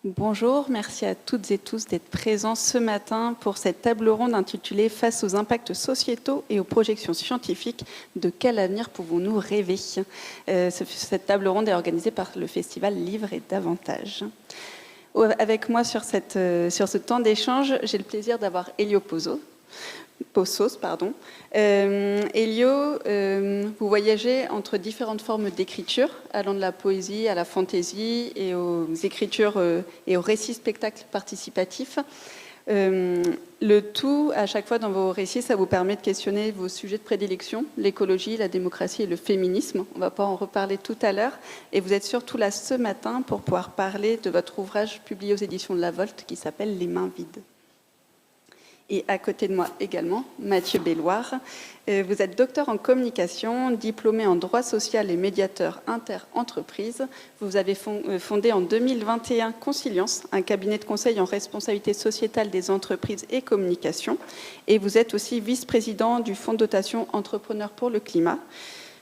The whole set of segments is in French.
Bonjour, merci à toutes et tous d'être présents ce matin pour cette table ronde intitulée « Face aux impacts sociétaux et aux projections scientifiques, de quel avenir pouvons-nous rêver ?» Cette table ronde est organisée par le festival Livre et davantage. Avec moi sur ce temps d'échange, j'ai le plaisir d'avoir Elio Possos. Elio, vous voyagez entre différentes formes d'écriture, allant de la poésie à la fantaisie et aux écritures et aux récits spectacles participatifs. Le tout, à chaque fois dans vos récits, ça vous permet de questionner vos sujets de prédilection, l'écologie, la démocratie et le féminisme. On va pas en reparler tout à l'heure. Et vous êtes surtout là ce matin pour pouvoir parler de votre ouvrage publié aux éditions de La Volte qui s'appelle « Les mains vides ». Et à côté de moi également, Mathieu Belloir. Vous êtes docteur en communication, diplômé en droit social et médiateur inter-entreprise. Vous avez fondé en 2021 Consilience, un cabinet de conseil en responsabilité sociétale des entreprises et communication. Et vous êtes aussi vice-président du fonds de dotation Entrepreneurs pour le climat.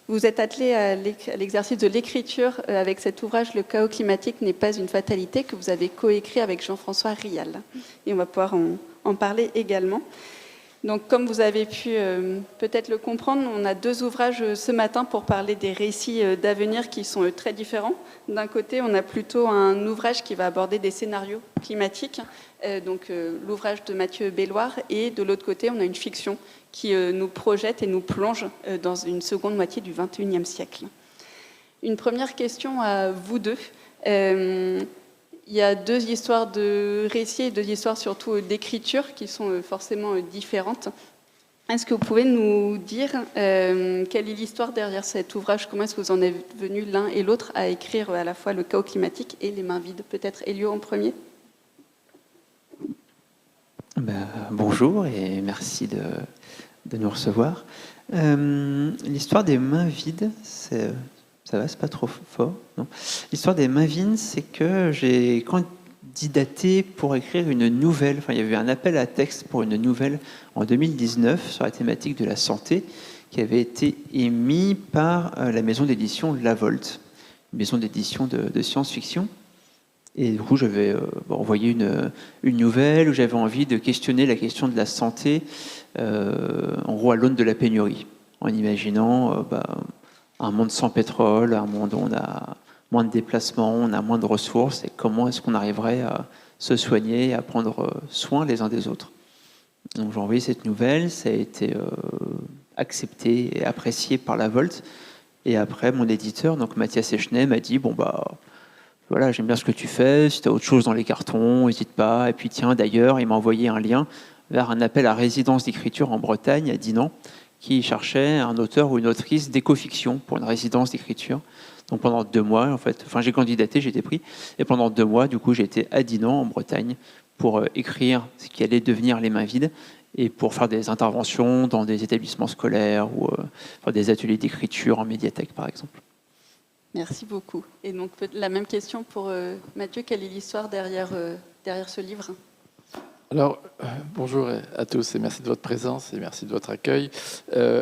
Vous êtes attelé à l'exercice de l'écriture avec cet ouvrage « Le chaos climatique n'est pas une fatalité » que vous avez coécrit avec Jean-François Rial. Et on va pouvoir en parler également. Donc, comme vous avez pu peut-être le comprendre, on a deux ouvrages ce matin pour parler des récits d'avenir qui sont très différents. D'un côté, on a plutôt un ouvrage qui va aborder des scénarios climatiques, donc l'ouvrage de Mathieu Belloir, et de l'autre côté, on a une fiction qui nous projette et nous plonge dans une seconde moitié du XXIe siècle. Une première question à vous deux. Il y a deux histoires de récits et deux histoires surtout d'écriture qui sont forcément différentes. Est-ce que vous pouvez nous dire quelle est l'histoire derrière cet ouvrage? Comment est-ce que vous en êtes venus l'un et l'autre à écrire à la fois le chaos climatique et les mains vides? Peut-être Elio en premier. Bonjour et merci de nous recevoir. L'histoire des mains vides, ça va, c'est pas trop fort, non? L'histoire des mains vides, c'est que j'ai candidaté pour écrire une nouvelle. Enfin, il y avait un appel à texte pour une nouvelle en 2019 sur la thématique de la santé qui avait été émis par la maison d'édition La Volte, une maison d'édition de science-fiction. Et du coup, j'avais envoyé une nouvelle où j'avais envie de questionner la question de la santé, en gros à l'aune de la pénurie, en imaginant un monde sans pétrole, un monde où on a moins de déplacements, on a moins de ressources, et comment est-ce qu'on arriverait à se soigner et à prendre soin les uns des autres. Donc j'ai envoyé cette nouvelle, ça a été accepté et apprécié par La Volte, et après mon éditeur, donc Mathias Echnet, m'a dit voilà, j'aime bien ce que tu fais, si tu as autre chose dans les cartons, n'hésite pas. Et puis tiens, d'ailleurs, il m'a envoyé un lien vers un appel à résidence d'écriture en Bretagne, à Dinan, qui cherchait un auteur ou une autrice d'éco-fiction pour une résidence d'écriture. Donc pendant 2 mois, j'ai candidaté, j'ai été pris. Et pendant 2 mois, du coup, j'ai été à Dinan, en Bretagne, pour écrire ce qui allait devenir Les mains vides et pour faire des interventions dans des établissements scolaires ou faire des ateliers d'écriture en médiathèque, par exemple. Merci beaucoup. Et donc, la même question pour Mathieu. Quelle est l'histoire derrière ce livre? Alors, bonjour à tous et merci de votre présence et merci de votre accueil.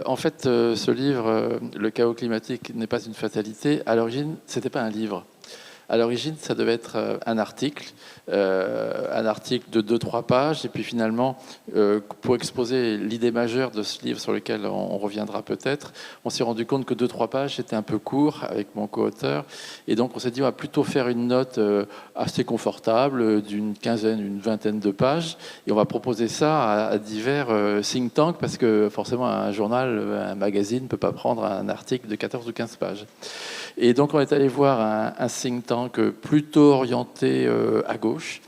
En fait, ce livre, Le chaos climatique n'est pas une fatalité, à l'origine, ce n'était pas un livre. À l'origine, ça devait être un article de 2-3 pages. Et puis finalement, pour exposer l'idée majeure de ce livre sur lequel on reviendra peut-être, on s'est rendu compte que 2-3 pages, c'était un peu court avec mon co-auteur. Et donc, on s'est dit, on va plutôt faire une note assez confortable d'une quinzaine, une vingtaine de pages. Et on va proposer ça à divers think tanks parce que forcément, un journal, un magazine ne peut pas prendre un article de 14 ou 15 pages. Et donc, on est allé voir un think tank plutôt orienté à gauche,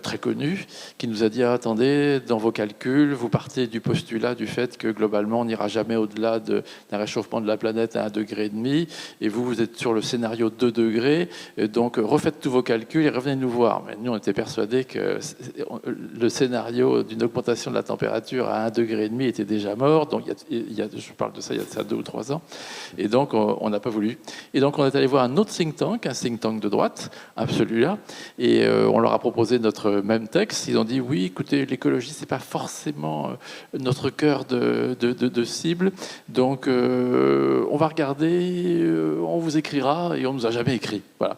très connu, qui nous a dit attendez, dans vos calculs, vous partez du postulat du fait que globalement on n'ira jamais au-delà d'un réchauffement de la planète à 1,5 degré, et vous êtes sur le scénario 2 degrés, donc refaites tous vos calculs et revenez nous voir. Mais nous on était persuadés que le scénario d'une augmentation de la température à 1,5 degré était déjà mort, donc je parle de ça il y a 2 ou 3 ans, et donc on n'a pas voulu. Et donc on est allé voir un autre think tank langue de droite, celui-là, et on leur a proposé notre même texte. Ils ont dit oui, écoutez, l'écologie, c'est pas forcément notre cœur de cible, donc on va regarder, on vous écrira, et on nous a jamais écrit. Voilà.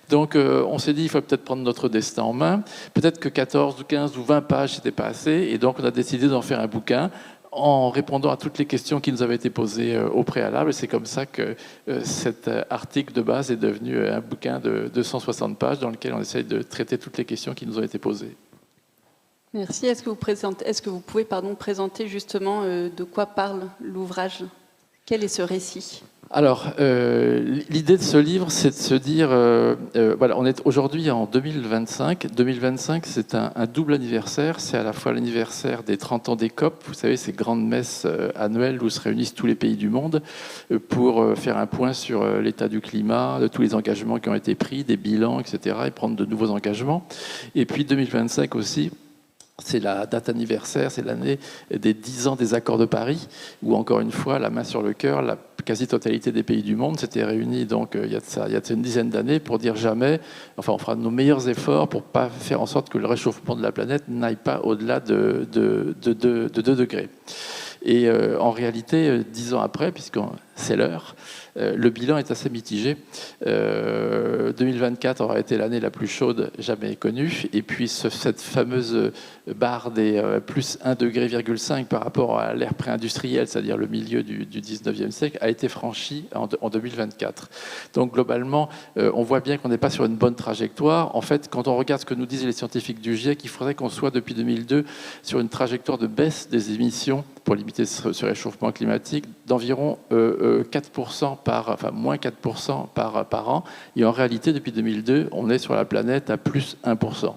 Donc on s'est dit, il faut peut-être prendre notre destin en main. Peut-être que 14 ou 15 ou 20 pages, c'était pas assez, et donc on a décidé d'en faire un bouquin en répondant à toutes les questions qui nous avaient été posées au préalable. Et c'est comme ça que cet article de base est devenu un bouquin de 260 pages dans lequel on essaye de traiter toutes les questions qui nous ont été posées. Merci. Est-ce que vous pouvez présenter justement de quoi parle l'ouvrage? Quel est ce récit? Alors, l'idée de ce livre, c'est de se dire, voilà, on est aujourd'hui en 2025. 2025, c'est un double anniversaire. C'est à la fois l'anniversaire des 30 ans des COP, vous savez, ces grandes messes annuelles où se réunissent tous les pays du monde pour faire un point sur l'état du climat, de tous les engagements qui ont été pris, des bilans, etc., et prendre de nouveaux engagements. Et puis 2025 aussi, c'est la date anniversaire, c'est l'année des 10 ans des accords de Paris, où encore une fois, la main sur le cœur, la quasi-totalité des pays du monde s'étaient réunis donc, il y a une dizaine d'années pour dire jamais, enfin on fera nos meilleurs efforts pour pas faire en sorte que le réchauffement de la planète n'aille pas au-delà de 2 degrés. Et en réalité, 10 ans après, puisque c'est l'heure, le bilan est assez mitigé. 2024 aura été l'année la plus chaude jamais connue. Et puis cette fameuse barre des plus 1,5 degré par rapport à l'ère pré-industrielle, c'est-à-dire le milieu du 19e siècle, a été franchie en 2024. Donc globalement, on voit bien qu'on n'est pas sur une bonne trajectoire. En fait, quand on regarde ce que nous disent les scientifiques du GIEC, il faudrait qu'on soit depuis 2002 sur une trajectoire de baisse des émissions pour limiter ce réchauffement climatique d'environ 4% moins 4% par an. Et en réalité, depuis 2002, on est sur la planète à plus 1%.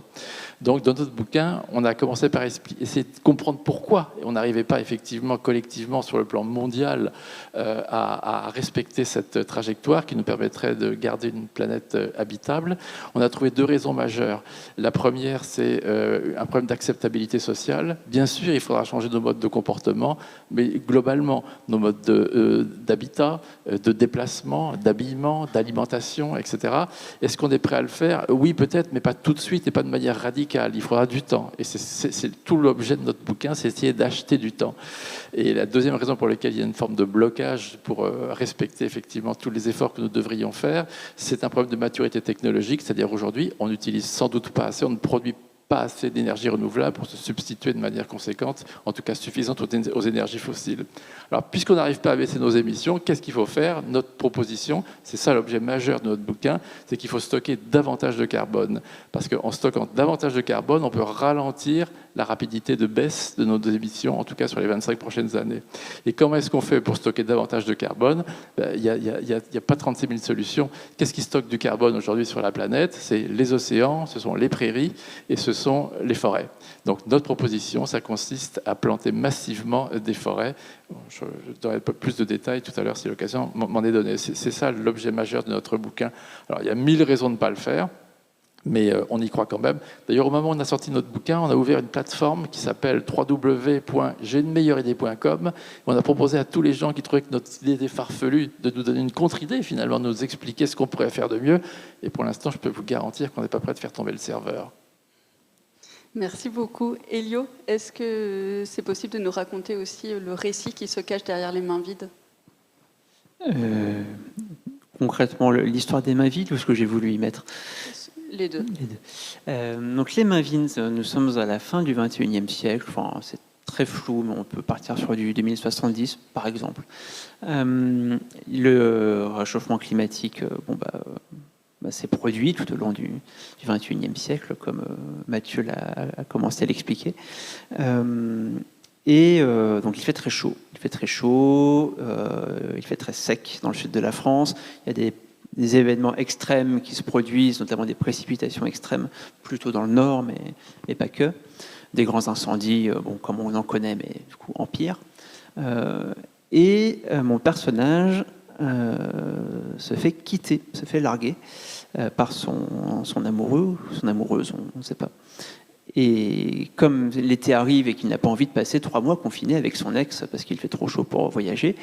Donc, dans notre bouquin, on a commencé par essayer de comprendre pourquoi on n'arrivait pas effectivement collectivement sur le plan mondial à respecter cette trajectoire qui nous permettrait de garder une planète habitable. On a trouvé 2 raisons majeures. La première, c'est un problème d'acceptabilité sociale. Bien sûr, il faudra changer nos modes de comportement, mais globalement, nos modes d'habitat, de déplacement, d'habillement, d'alimentation, etc. Est-ce qu'on est prêt à le faire? Oui, peut-être, mais pas tout de suite et pas de manière radicale. Il faudra du temps. Et c'est tout l'objet de notre bouquin, c'est essayer d'acheter du temps. Et la deuxième raison pour laquelle il y a une forme de blocage pour respecter effectivement tous les efforts que nous devrions faire, c'est un problème de maturité technologique, c'est-à-dire aujourd'hui, on n'utilise sans doute pas assez, on ne produit pas assez d'énergie renouvelable pour se substituer de manière conséquente, en tout cas suffisante aux énergies fossiles. Alors, puisqu'on n'arrive pas à baisser nos émissions, qu'est-ce qu'il faut faire? Notre proposition, c'est ça l'objet majeur de notre bouquin, c'est qu'il faut stocker davantage de carbone. Parce qu'en stockant davantage de carbone, on peut ralentir la rapidité de baisse de nos émissions, en tout cas sur les 25 prochaines années. Et comment est-ce qu'on fait pour stocker davantage de carbone? Il n'y a pas 36 000 solutions. Qu'est-ce qui stocke du carbone aujourd'hui sur la planète? C'est les océans, ce sont les prairies et ce sont les forêts. Donc notre proposition, ça consiste à planter massivement des forêts. Je donnerai pas plus de détails tout à l'heure si l'occasion m'en est donnée. C'est ça l'objet majeur de notre bouquin. Alors il y a 1000 raisons de ne pas le faire, mais on y croit quand même. D'ailleurs, au moment où on a sorti notre bouquin, on a ouvert une plateforme qui s'appelle www.jeunemeilleureidée.com. On a proposé à tous les gens qui trouvaient que notre idée était farfelue de nous donner une contre-idée, finalement, de nous expliquer ce qu'on pourrait faire de mieux. Et pour l'instant, je peux vous garantir qu'on n'est pas prêt de faire tomber le serveur. Merci beaucoup. Elio, est-ce que c'est possible de nous raconter aussi le récit qui se cache derrière les mains vides? Concrètement, l'histoire des mains vides ou ce que j'ai voulu y mettre? Les deux. Donc les mains vides, nous sommes à la fin du XXIe siècle. Enfin, c'est très flou, mais on peut partir sur du 2070, par exemple. Le réchauffement climatique, s'est produit tout au long du XXIe siècle, comme Mathieu a commencé à l'expliquer. Donc il fait très chaud. Il fait très chaud, il fait très sec dans le sud de la France. Il y a des événements extrêmes qui se produisent, notamment des précipitations extrêmes, plutôt dans le nord, mais pas que. Des grands incendies, comme on en connaît, mais du coup en pire. Mon personnage se fait larguer par son amoureux, son amoureuse, on ne sait pas. Et comme l'été arrive et qu'il n'a pas envie de passer 3 mois confiné avec son ex parce qu'il fait trop chaud pour voyager,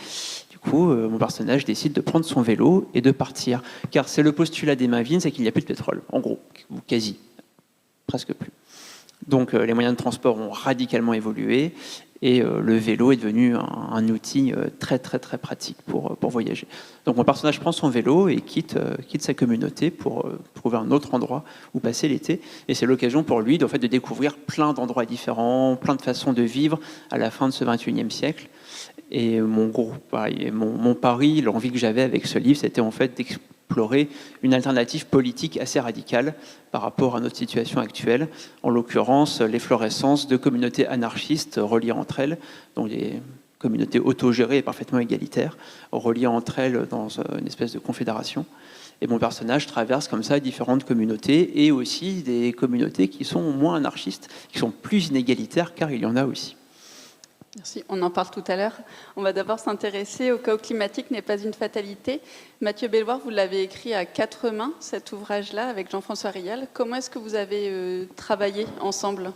du coup, mon personnage décide de prendre son vélo et de partir. Car c'est le postulat des Mavines, c'est qu'il n'y a plus de pétrole, en gros, ou quasi, presque plus. Donc les moyens de transport ont radicalement évolué et le vélo est devenu un outil très très très pratique pour voyager. Donc mon personnage prend son vélo et quitte sa communauté pour trouver un autre endroit où passer l'été. Et c'est l'occasion pour lui de découvrir plein d'endroits différents, plein de façons de vivre à la fin de ce 21e siècle. Et mon pari, l'envie que j'avais avec ce livre, c'était en fait d'explorer une alternative politique assez radicale par rapport à notre situation actuelle, en l'occurrence l'efflorescence de communautés anarchistes reliées entre elles, donc des communautés autogérées et parfaitement égalitaires, reliées entre elles dans une espèce de confédération. Et mon personnage traverse comme ça différentes communautés et aussi des communautés qui sont moins anarchistes, qui sont plus inégalitaires, car il y en a aussi. Merci, on en parle tout à l'heure. On va d'abord s'intéresser au chaos climatique n'est pas une fatalité. Mathieu Belloir, vous l'avez écrit à 4 mains, cet ouvrage-là, avec Jean-François Rial. Comment est-ce que vous avez travaillé ensemble ?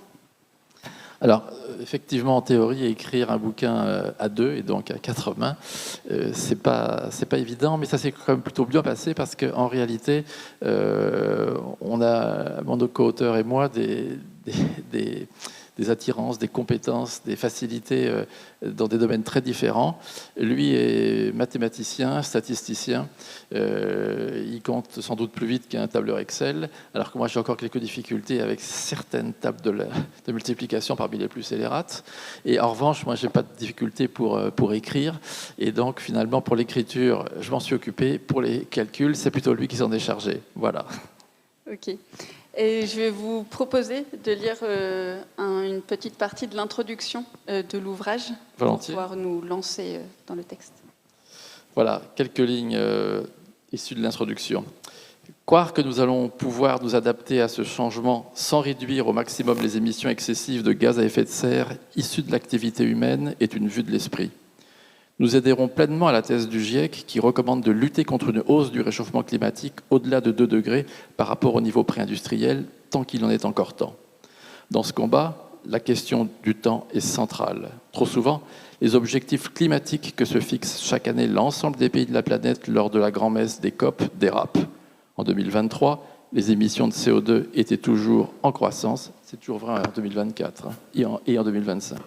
Alors, effectivement, en théorie, écrire un bouquin à 2 et donc à 4 mains, c'est pas évident, mais ça s'est quand même plutôt bien passé parce qu'en réalité, on a, mon co-auteur et moi, des attirances, des compétences, des facilités dans des domaines très différents. Lui est mathématicien, statisticien. Il compte sans doute plus vite qu'un tableur Excel, alors que moi j'ai encore quelques difficultés avec certaines tables de multiplication parmi les plus et les rates. Et en revanche, moi j'ai pas de difficulté pour écrire. Et donc finalement pour l'écriture, je m'en suis occupé. Pour les calculs, c'est plutôt lui qui s'en est chargé. Voilà. Ok. Et je vais vous proposer de lire une petite partie de l'introduction de l'ouvrage pour pouvoir nous lancer dans le texte. Voilà, quelques lignes issues de l'introduction. Croire que nous allons pouvoir nous adapter à ce changement sans réduire au maximum les émissions excessives de gaz à effet de serre issues de l'activité humaine est une vue de l'esprit. Nous adhérons pleinement à la thèse du GIEC qui recommande de lutter contre une hausse du réchauffement climatique au-delà de 2 degrés par rapport au niveau pré-industriel, tant qu'il en est encore temps. Dans ce combat, la question du temps est centrale. Trop souvent, les objectifs climatiques que se fixe chaque année l'ensemble des pays de la planète lors de la grand-messe des COP dérapent. En 2023, les émissions de CO2 étaient toujours en croissance, c'est toujours vrai en 2024 et en 2025,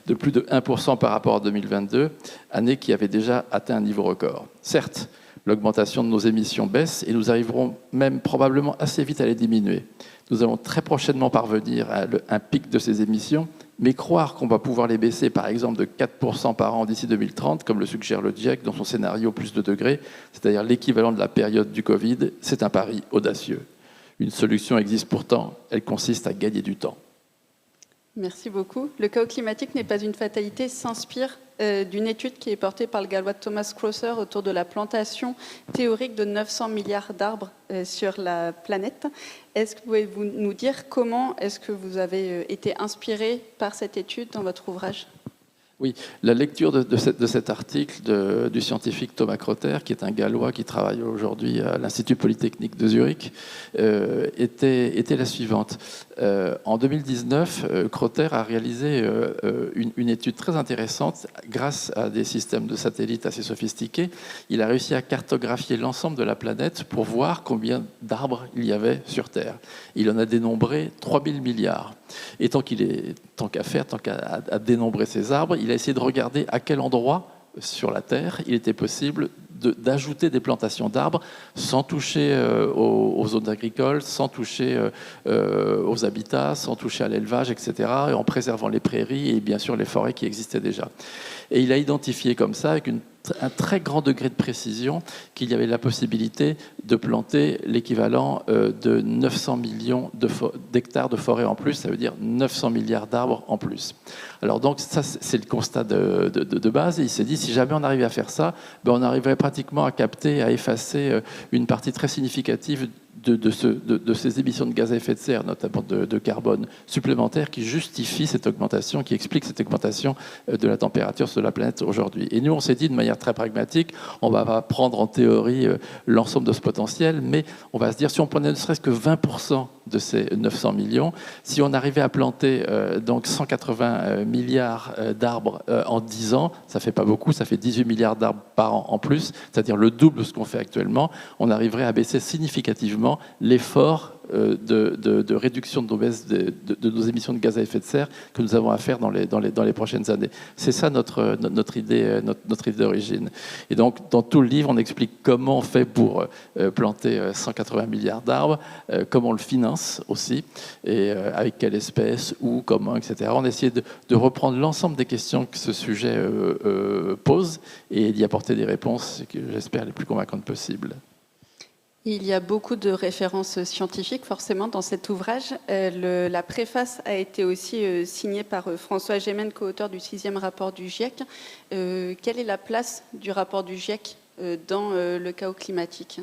de plus de 1% par rapport à 2022, année qui avait déjà atteint un niveau record. Certes, l'augmentation de nos émissions baisse et nous arriverons même probablement assez vite à les diminuer. Nous allons très prochainement parvenir à un pic de ces émissions, mais croire qu'on va pouvoir les baisser par exemple de 4% par an d'ici 2030, comme le suggère le GIEC dans son scénario plus 2 degrés, c'est-à-dire l'équivalent de la période du Covid, c'est un pari audacieux. Une solution existe pourtant, elle consiste à gagner du temps. Merci beaucoup. Le chaos climatique n'est pas une fatalité s'inspire d'une étude qui est portée par le Gallois Thomas Crosser autour de la plantation théorique de 900 milliards d'arbres sur la planète. Est-ce que pouvez-vous nous dire comment est-ce que vous avez été inspiré par cette étude dans votre ouvrage ? Oui, la lecture de cet article du scientifique Thomas Crosser, qui est un Gallois qui travaille aujourd'hui à l'Institut Polytechnique de Zurich, était la suivante. En 2019, Crosser a réalisé une étude très intéressante. Grâce à des systèmes de satellites assez sophistiqués, il a réussi à cartographier l'ensemble de la planète pour voir combien d'arbres il y avait sur Terre. Il en a dénombré 3000 milliards. Et tant qu'à dénombrer ces arbres, il a essayé de regarder à quel endroit sur la Terre il était possible d'ajouter des plantations d'arbres sans toucher aux zones agricoles, sans toucher aux habitats, sans toucher à l'élevage, etc., et en préservant les prairies et bien sûr les forêts qui existaient déjà. Et il a identifié comme ça, avec un très grand degré de précision, qu'il y avait la possibilité de planter l'équivalent de 900 millions d'hectares de forêt en plus, ça veut dire 900 milliards d'arbres en plus. Alors donc ça, c'est le constat de base, et il s'est dit, si jamais on arrivait à faire ça, on arriverait pratiquement à capter, à effacer une partie très significative de ces émissions de gaz à effet de serre, notamment de carbone supplémentaires, qui justifient cette augmentation, qui expliquent cette augmentation de la température sur la planète aujourd'hui. Et nous, on s'est dit de manière très pragmatique, on va pas prendre en théorie l'ensemble de ce potentiel, mais on va se dire, si on prenait ne serait-ce que 20% de ces 900 millions. Si on arrivait à planter donc 180 milliards d'arbres en 10 ans, ça fait pas beaucoup, ça fait 18 milliards d'arbres par an en plus, c'est-à-dire le double de ce qu'on fait actuellement, on arriverait à baisser significativement l'effort de réduction de nos émissions de gaz à effet de serre que nous avons à faire dans les prochaines années. C'est ça notre idée d'origine. Et donc, dans tout le livre, on explique comment on fait pour planter 180 milliards d'arbres, comment on le finance aussi, et avec quelle espèce, où, comment, etc. On a essayé de reprendre l'ensemble des questions que ce sujet pose et d'y apporter des réponses que j'espère les plus convaincantes possibles. Il y a beaucoup de références scientifiques, forcément, dans cet ouvrage. La préface a été aussi signée par François Gémen, co-auteur du 6e rapport du GIEC. Quelle est la place du rapport du GIEC dans le chaos climatique ?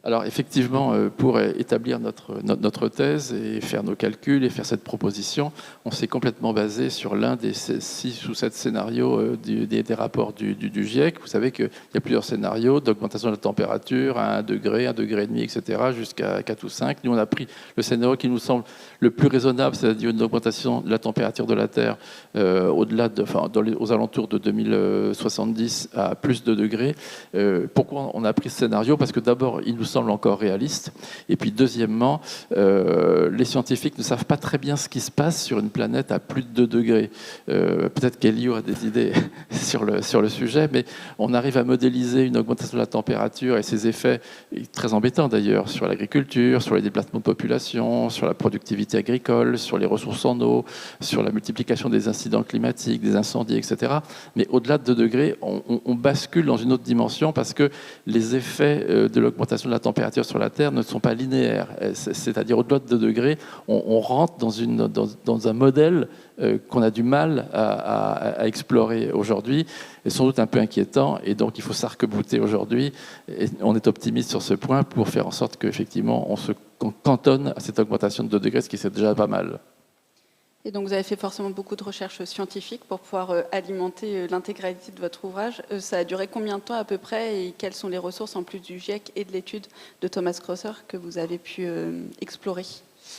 Alors effectivement, pour établir notre thèse et faire nos calculs et faire cette proposition, on s'est complètement basé sur l'un des 6 ou 7 scénarios des rapports du GIEC. Vous savez qu'il y a plusieurs scénarios d'augmentation de la température à 1 degré, 1,5 degré, etc., jusqu'à 4 ou 5. Nous, on a pris le scénario qui nous semble le plus raisonnable, c'est-à-dire une augmentation de la température de la Terre aux alentours de 2070 à plus de degrés. Pourquoi on a pris ce scénario ? Parce que d'abord, il nous semble encore réaliste. Et puis deuxièmement, les scientifiques ne savent pas très bien ce qui se passe sur une planète à plus de 2 degrés. Peut-être qu'Elio a des idées sur le sujet, mais on arrive à modéliser une augmentation de la température et ses effets, très embêtants d'ailleurs, sur l'agriculture, sur les déplacements de population, sur la productivité agricole, sur les ressources en eau, sur la multiplication des incidents climatiques, des incendies, etc. Mais au-delà de 2 degrés, on bascule dans une autre dimension parce que les effets de l'augmentation de la température sur la Terre ne sont pas linéaires. C'est-à-dire au-delà de 2 degrés, on rentre dans un modèle qu'on a du mal à explorer aujourd'hui, et sans doute un peu inquiétant, et donc il faut s'arc-bouter aujourd'hui. Et on est optimiste sur ce point pour faire en sorte qu'effectivement on cantonne à cette augmentation de 2 degrés, ce qui c'est déjà pas mal. Et donc vous avez fait forcément beaucoup de recherches scientifiques pour pouvoir alimenter l'intégralité de votre ouvrage. Ça a duré combien de temps à peu près, et quelles sont les ressources en plus du GIEC et de l'étude de Thomas Crosser que vous avez pu explorer ?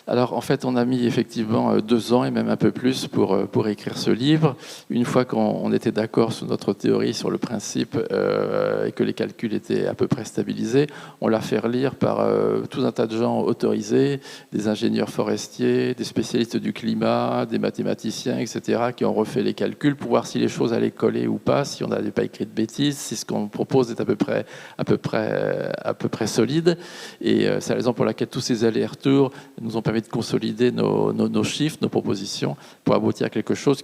Alors en fait, on a mis effectivement 2 ans et même un peu plus pour écrire ce livre. Une fois qu'on était d'accord sur notre théorie, sur le principe, et que les calculs étaient à peu près stabilisés, on l'a fait relire par tout un tas de gens autorisés, des ingénieurs forestiers, des spécialistes du climat, des mathématiciens, etc., qui ont refait les calculs pour voir si les choses allaient coller ou pas, si on n'avait pas écrit de bêtises, si ce qu'on propose est à peu près solide. Et c'est la raison pour laquelle tous ces allers-retours nous ont permis de consolider nos chiffres, nos propositions, pour aboutir à quelque chose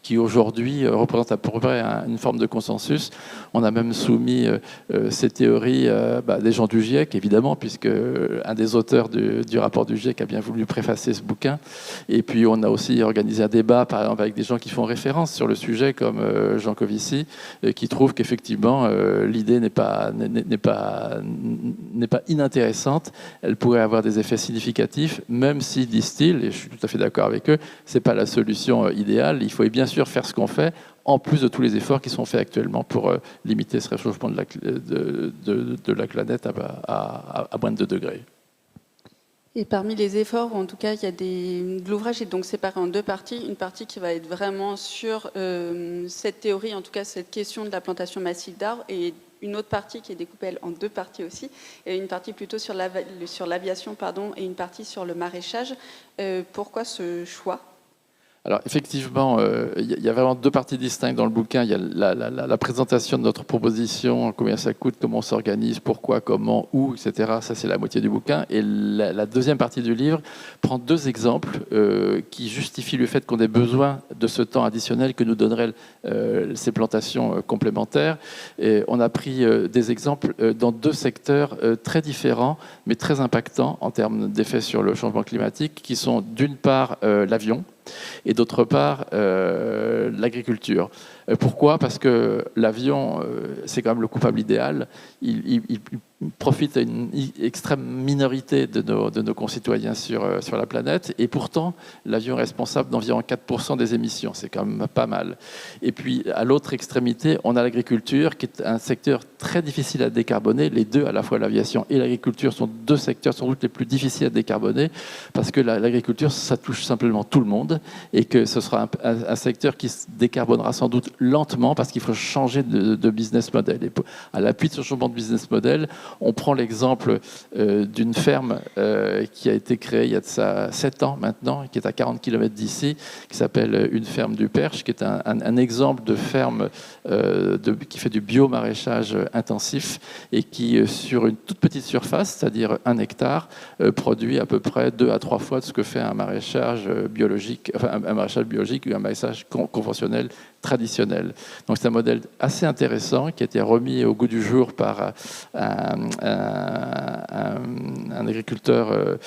qui aujourd'hui représente à peu près une forme de consensus. On a même soumis ces théories des gens du GIEC, évidemment, puisque un des auteurs du rapport du GIEC a bien voulu préfacer ce bouquin. Et puis on a aussi organisé un débat, par exemple, avec des gens qui font référence sur le sujet, comme Jean Covici, qui trouve qu'effectivement l'idée n'est pas inintéressante. Elle pourrait avoir des effets significatifs, même si, disent-ils, et je suis tout à fait d'accord avec eux, ce n'est pas la solution idéale. Il faut bien sûr faire ce qu'on fait, en plus de tous les efforts qui sont faits actuellement pour limiter ce réchauffement de la planète à moins de 2 degrés. Et parmi les efforts, en tout cas, l'ouvrage est donc séparé en 2 parties. Une partie qui va être vraiment sur cette théorie, en tout cas cette question de la plantation massive d'arbres, et une autre partie qui est découpée en 2 parties aussi, et une partie plutôt sur l'aviation, et une partie sur le maraîchage. Pourquoi ce choix ? Alors effectivement, il y a vraiment 2 parties distinctes dans le bouquin. Il y a la présentation de notre proposition, combien ça coûte, comment on s'organise, pourquoi, comment, où, etc. Ça, c'est la moitié du bouquin. Et la deuxième partie du livre prend 2 exemples qui justifient le fait qu'on ait besoin de ce temps additionnel que nous donneraient ces plantations complémentaires. Et on a pris des exemples dans 2 secteurs très différents, mais très impactants en termes d'effets sur le changement climatique, qui sont d'une part l'avion, et d'autre part l'agriculture. Pourquoi ? Parce que l'avion, c'est quand même le coupable idéal. Il profite à une extrême minorité de nos concitoyens sur la planète, et pourtant, l'avion est responsable d'environ 4% des émissions. C'est quand même pas mal. Et puis, à l'autre extrémité, on a l'agriculture, qui est un secteur très difficile à décarboner. Les deux, à la fois l'aviation et l'agriculture, sont deux secteurs sans doute les plus difficiles à décarboner, parce que l'agriculture, ça touche simplement tout le monde, et que ce sera un secteur qui se décarbonera sans doute lentement, parce qu'il faut changer de business model. Et à l'appui de ce changement de business model, on prend l'exemple d'une ferme qui a été créée il y a de ça 7 ans maintenant, qui est à 40 km d'ici, qui s'appelle Une Ferme du Perche, qui est un exemple de ferme qui fait du biomaraîchage intensif et qui, sur une toute petite surface, c'est-à-dire 1 hectare, produit à peu près 2 à 3 fois de ce que fait un maraîchage biologique, enfin un maraîchage biologique ou un maraîchage conventionnel traditionnel. Donc c'est un modèle assez intéressant qui a été remis au goût du jour par un agriculteur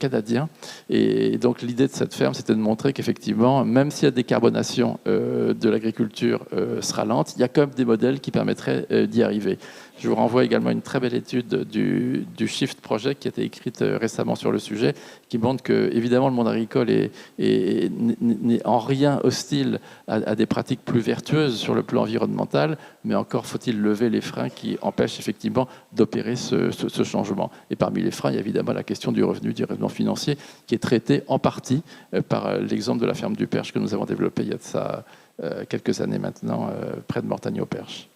canadien. Et donc l'idée de cette ferme, c'était de montrer qu'effectivement, même si la décarbonation de l'agriculture sera lente, il y a quand même des modèles qui permettraient d'y arriver. Je vous renvoie également à une très belle étude du Shift Project qui a été écrite récemment sur le sujet, qui montre que, évidemment, le monde agricole n'est en rien hostile à des pratiques plus vertueuses sur le plan environnemental, mais encore faut-il lever les freins qui empêchent effectivement d'opérer ce changement. Et parmi les freins, il y a évidemment la question du revenu financier, qui est traité en partie par l'exemple de la ferme du Perche que nous avons développé il y a de ça quelques années maintenant, près de Mortagne-au-Perche.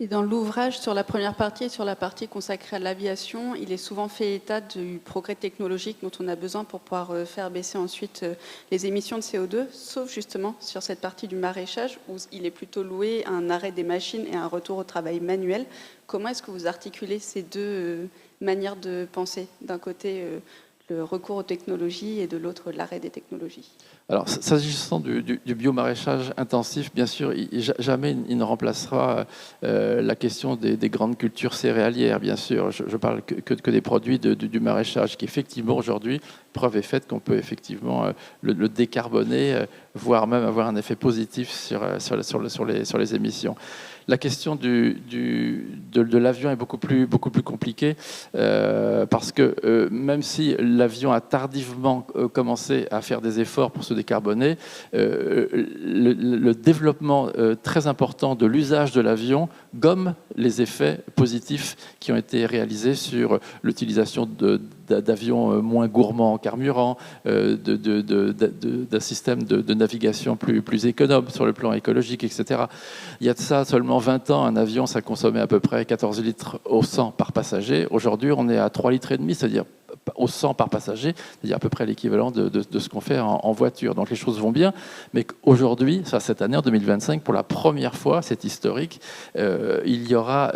Et dans l'ouvrage, sur la première partie et sur la partie consacrée à l'aviation, il est souvent fait état du progrès technologique dont on a besoin pour pouvoir faire baisser ensuite les émissions de CO2, sauf justement sur cette partie du maraîchage où il est plutôt loué à un arrêt des machines et un retour au travail manuel. Comment est-ce que vous articulez ces deux manières de penser ? D'un côté, le recours aux technologies et de l'autre, l'arrêt des technologies. Alors, s'agissant du biomaraîchage intensif, bien sûr, jamais il ne remplacera la question des grandes cultures céréalières, bien sûr. Je parle que des produits du maraîchage, qui effectivement, aujourd'hui, preuve est faite qu'on peut effectivement le décarboner, voire même avoir un effet positif sur les émissions. La question de l'avion est beaucoup plus compliquée parce que même si l'avion a tardivement commencé à faire des efforts pour se décarboner, le développement très important de l'usage de l'avion gomme les effets positifs qui ont été réalisés sur l'utilisation d'avions moins gourmands en carburant, d'un système de navigation plus économe sur le plan écologique, etc. Il y a de ça seulement 20 ans, un avion, ça consommait à peu près 14 litres au 100 par passager. Aujourd'hui, on est à 3,5 litres, c'est-à-dire au 100 par passager, c'est-à-dire à peu près l'équivalent de ce qu'on fait en voiture. Donc les choses vont bien, mais aujourd'hui, cette année, en 2025, pour la première fois, c'est historique, il y aura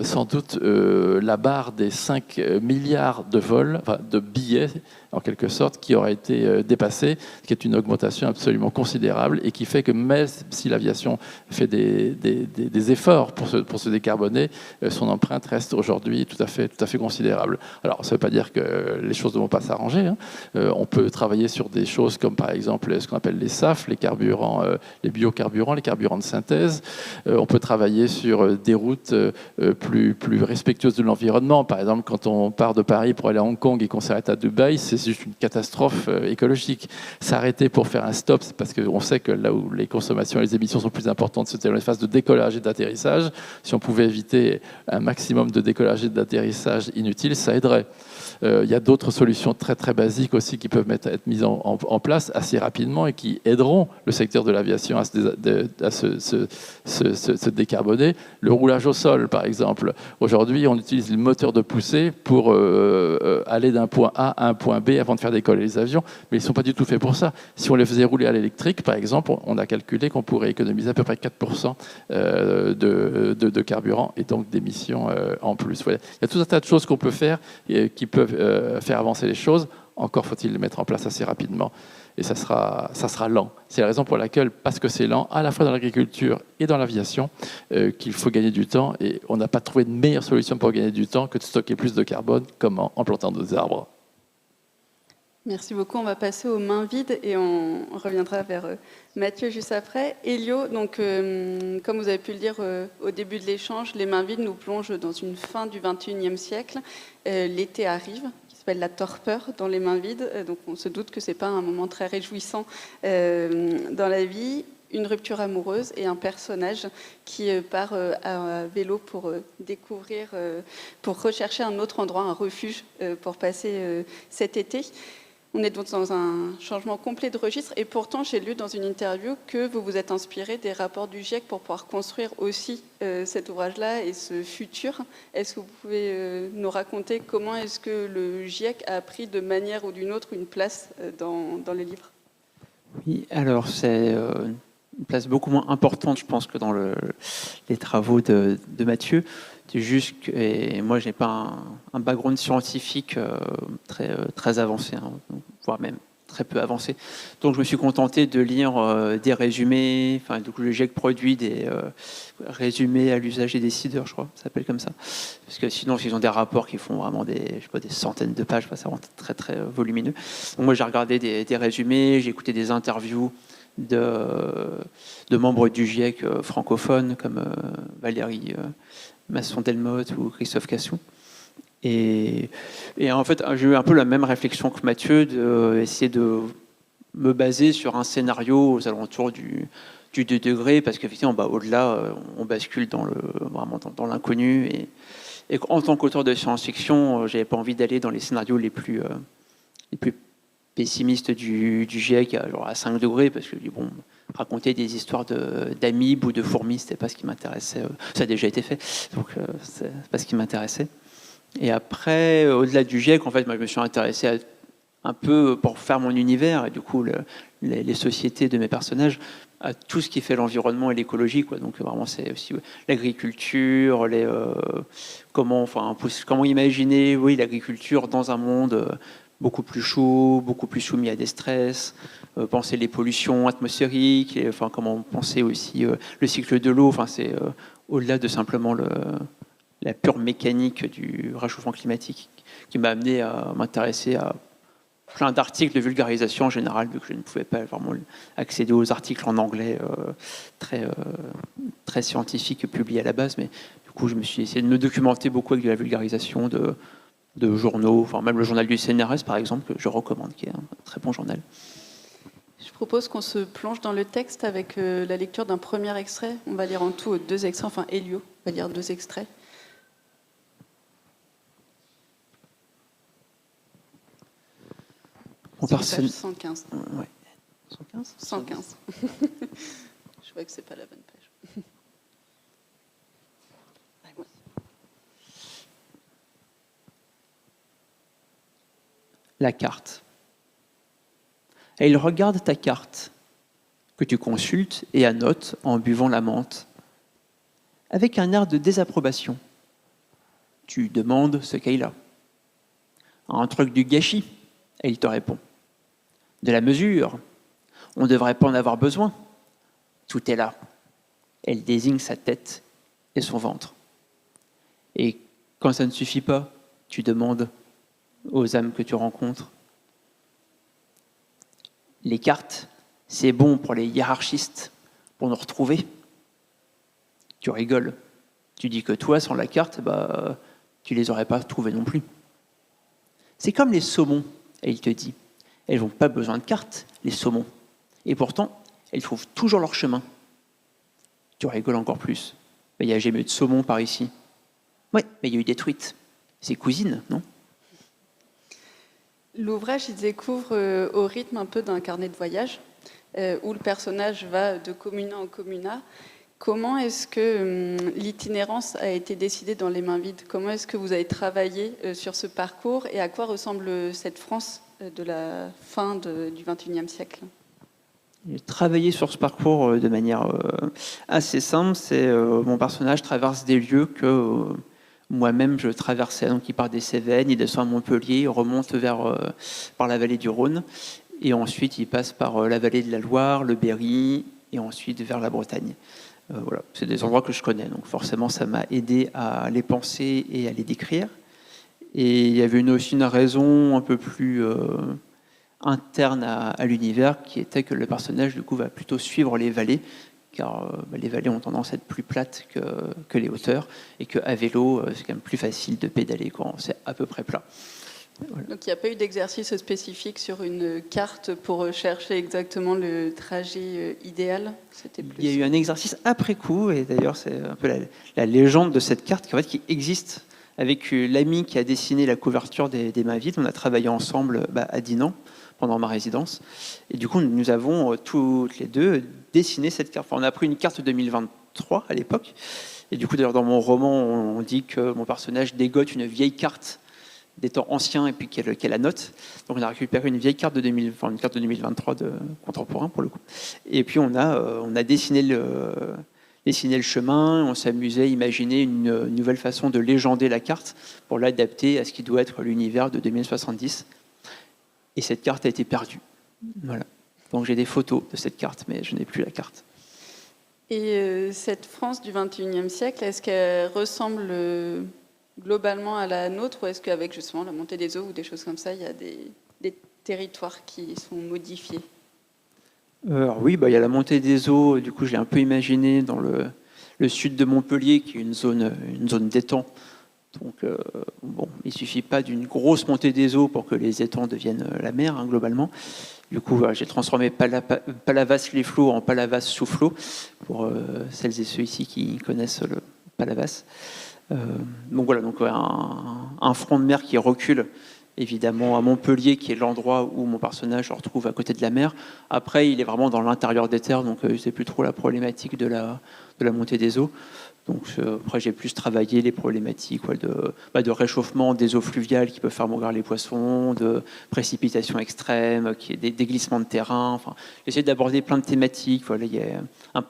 sans doute la barre des 5 milliards de vols, enfin de billets, en quelque sorte, qui aura été dépassée, qui est une augmentation absolument considérable et qui fait que même si l'aviation fait des efforts pour se décarboner, son empreinte reste aujourd'hui tout à fait considérable. Alors, ça ne veut pas dire que les choses ne vont pas s'arranger. On peut travailler sur des choses comme, par exemple, ce qu'on appelle les SAF, les carburants, les biocarburants, les carburants de synthèse. On peut travailler sur des routes plus respectueuses de l'environnement. Par exemple, quand on part de Paris pour aller à Hong Kong et qu'on s'arrête à Dubaï, c'est juste une catastrophe écologique. S'arrêter pour faire un stop, c'est parce qu'on sait que là où les consommations et les émissions sont plus importantes, c'était dans les phases de décollage et d'atterrissage. Si on pouvait éviter un maximum de décollage et d'atterrissage inutile, ça aiderait. Il y a d'autres solutions très très basiques aussi qui peuvent être mises en place assez rapidement et qui aideront le secteur de l'aviation à se décarboner. Le roulage au sol, par exemple. Aujourd'hui, on utilise le moteur de poussée pour aller d'un point A à un point B avant de faire décoller les avions, mais ils ne sont pas du tout faits pour ça. Si on les faisait rouler à l'électrique, par exemple, on a calculé qu'on pourrait économiser à peu près 4% de carburant et donc d'émissions en plus. Voilà. Il y a tout un tas de choses qu'on peut faire qui peuvent faire avancer les choses. Encore faut-il les mettre en place assez rapidement. Et ça sera lent. C'est la raison pour laquelle, parce que c'est lent, à la fois dans l'agriculture et dans l'aviation, qu'il faut gagner du temps. Et on n'a pas trouvé de meilleure solution pour gagner du temps que de stocker plus de carbone. Comment ? En plantant des arbres. Merci beaucoup. On va passer aux mains vides et on reviendra vers Mathieu juste après. Elio, donc, comme vous avez pu le dire au début de l'échange, les mains vides nous plongent dans une fin du XXIe siècle. L'été arrive, qui s'appelle la torpeur dans les mains vides. Donc on se doute que ce n'est pas un moment très réjouissant dans la vie. Une rupture amoureuse et un personnage qui part à vélo pour découvrir, pour rechercher un autre endroit, un refuge pour passer cet été. On est donc dans un changement complet de registre et pourtant j'ai lu dans une interview que vous vous êtes inspiré des rapports du GIEC pour pouvoir construire aussi cet ouvrage-là et ce futur. Est-ce que vous pouvez nous raconter comment est-ce que le GIEC a pris de manière ou d'une autre une place dans les livres? Oui, alors c'est une place beaucoup moins importante, je pense, que dans les travaux de Mathieu. C'est juste que, et moi, je n'ai pas un background scientifique très avancé, hein, voire même très peu avancé. Donc, je me suis contenté de lire des résumés. Enfin, du coup, le GIEC produit des résumés à l'usage des décideurs, je crois, ça s'appelle comme ça. Parce que sinon, ils ont des rapports qui font vraiment des centaines de pages, ça rend très, très volumineux. Donc, moi, j'ai regardé des résumés, j'ai écouté des interviews de membres du GIEC francophones comme Valérie Masson-Delmotte ou Christophe Cassou. Et en fait, j'ai eu un peu la même réflexion que Mathieu, d'essayer de me baser sur un scénario aux alentours du 2 degrés, parce qu'effectivement, au-delà, on bascule vraiment dans l'inconnu. Et en tant qu'auteur de science-fiction, j'avais pas envie d'aller dans les scénarios les plus pessimiste du GIEC à 5 degrés, parce que bon, raconter des histoires d'amibes ou de fourmis, c'était pas ce qui m'intéressait. Ça a déjà été fait, donc c'est pas ce qui m'intéressait. Et après, au-delà du GIEC, en fait, moi, je me suis intéressé un peu pour faire mon univers, et du coup, les sociétés de mes personnages, à tout ce qui fait l'environnement et l'écologie, quoi. Donc vraiment, c'est aussi l'agriculture, comment imaginer, oui, l'agriculture dans un monde beaucoup plus chaud, beaucoup plus soumis à des stress, penser les pollutions atmosphériques, et, comment penser aussi le cycle de l'eau. C'est au-delà de simplement la pure mécanique du réchauffement climatique qui m'a amené à m'intéresser à plein d'articles de vulgarisation en général, vu que je ne pouvais pas vraiment accéder aux articles en anglais très scientifiques publiés à la base. Mais du coup, je me suis essayé de me documenter beaucoup avec de la vulgarisation de journaux, même le journal du CNRS par exemple, que je recommande, qui est un très bon journal. Je propose qu'on se plonge dans le texte avec la lecture d'un premier extrait. On va lire en tout 2 extraits, enfin Elio va lire 2 extraits. On part 115. Ouais. 115 115. Je vois que c'est pas la bonne page. La carte. Et il regarde ta carte, que tu consultes et annotes en buvant la menthe, avec un air de désapprobation. Tu demandes ce qu'il a. Un truc du gâchis, et il te répond. De la mesure, on ne devrait pas en avoir besoin. Tout est là. Elle désigne sa tête et son ventre. Et quand ça ne suffit pas, tu demandes aux âmes que tu rencontres. Les cartes, c'est bon pour les hiérarchistes, pour nous retrouver. Tu rigoles. Tu dis que toi, sans la carte, tu les aurais pas trouvées non plus. C'est comme les saumons, et il te dit. Elles n'ont pas besoin de carte, les saumons. Et pourtant, elles trouvent toujours leur chemin. Tu rigoles encore plus. Il n'y a jamais eu de saumon par ici. Oui, mais il y a eu des truites. C'est cousines, non ? L'ouvrage, il découvre au rythme un peu d'un carnet de voyage, où le personnage va de communat en communat. Comment est-ce que l'itinérance a été décidée dans Les Mains Vides ? Comment est-ce que vous avez travaillé sur ce parcours et à quoi ressemble cette France de la fin du XXIe siècle ? J'ai travaillé sur ce parcours de manière assez simple. C'est mon personnage traverse des lieux que moi-même je traversais. Donc il part des Cévennes, il descend à Montpellier, il remonte par la vallée du Rhône, et ensuite il passe par la vallée de la Loire, le Berry, et ensuite vers la Bretagne. Voilà, c'est des endroits que je connais, donc forcément ça m'a aidé à les penser et à les décrire. Et il y avait aussi une raison un peu plus interne à l'univers, qui était que le personnage du coup va plutôt suivre les vallées, car les vallées ont tendance à être plus plates que les hauteurs, et qu'à vélo, c'est quand même plus facile de pédaler quand c'est à peu près plat. Voilà. Donc il n'y a pas eu d'exercice spécifique sur une carte pour chercher exactement le trajet idéal. C'était plus... Il y a eu un exercice après coup, et d'ailleurs c'est un peu la légende de cette carte qui existe, avec l'ami qui a dessiné la couverture des mains vides. On a travaillé ensemble à Dinan pendant ma résidence, et du coup nous avons toutes les deux dessiné cette carte. Enfin, on a pris une carte 2023 à l'époque, et du coup d'ailleurs dans mon roman on dit que mon personnage dégote une vieille carte des temps anciens et puis qu'elle annote. Donc on a récupéré une vieille carte de une carte de 2023 de contemporain pour le coup. Et puis on a dessiné le chemin, on s'amusait à imaginer une nouvelle façon de légender la carte pour l'adapter à ce qui doit être l'univers de 2070. Et cette carte a été perdue. Voilà. Donc j'ai des photos de cette carte, mais je n'ai plus la carte. Et cette France du XXIe siècle, est-ce qu'elle ressemble globalement à la nôtre, ou est-ce qu'avec justement la montée des eaux ou des choses comme ça, il y a des territoires qui sont modifiés? Alors oui, il y a la montée des eaux, du coup je l'ai un peu imaginé dans le sud de Montpellier, qui est une zone d'étang. Donc il ne suffit pas d'une grosse montée des eaux pour que les étangs deviennent la mer, globalement. Du coup, j'ai transformé Palavas-les-Flots en Palavas-sous-Flots, pour celles et ceux ici qui connaissent le Palavas. Donc voilà, un front de mer qui recule évidemment à Montpellier, qui est l'endroit où mon personnage se retrouve à côté de la mer. Après, il est vraiment dans l'intérieur des terres, donc c'est plus trop la problématique de la montée des eaux. Donc après, j'ai plus travaillé les problématiques de réchauffement des eaux fluviales qui peuvent faire mourir les poissons, de précipitations extrêmes, des glissements de terrain. Enfin, j'ai essayé d'aborder plein de thématiques. Voilà, il y a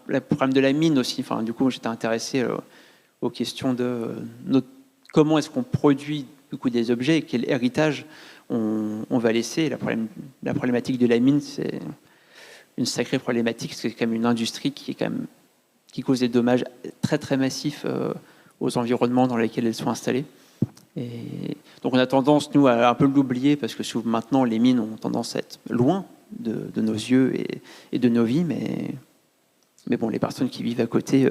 le problème de la mine aussi. Enfin, du coup, j'étais intéressé aux questions de comment est-ce qu'on produit du coup, des objets et quel héritage on va laisser. La problématique de la mine, c'est une sacrée problématique, parce que c'est quand même une industrie qui cause des dommages très très massifs aux environnements dans lesquels elles sont installées. Et donc on a tendance, nous, à un peu l'oublier, parce que maintenant les mines ont tendance à être loin de nos yeux et de nos vies, mais bon, les personnes qui vivent à côté,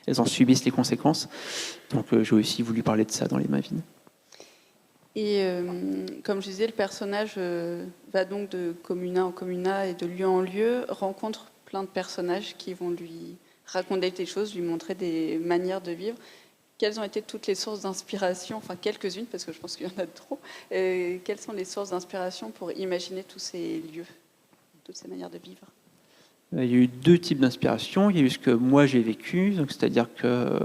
elles en subissent les conséquences. Donc j'ai aussi voulu parler de ça dans Les Mains Vides. Et comme je disais, le personnage va donc de communat en communat et de lieu en lieu, rencontre plein de personnages qui vont lui raconter des choses, lui montrer des manières de vivre. Quelles ont été toutes les sources d'inspiration, enfin quelques-unes, parce que je pense qu'il y en a trop. Quelles sont les sources d'inspiration pour imaginer tous ces lieux, toutes ces manières de vivre? Il y a eu deux types d'inspiration. Il y a eu ce que moi j'ai vécu, donc c'est-à-dire que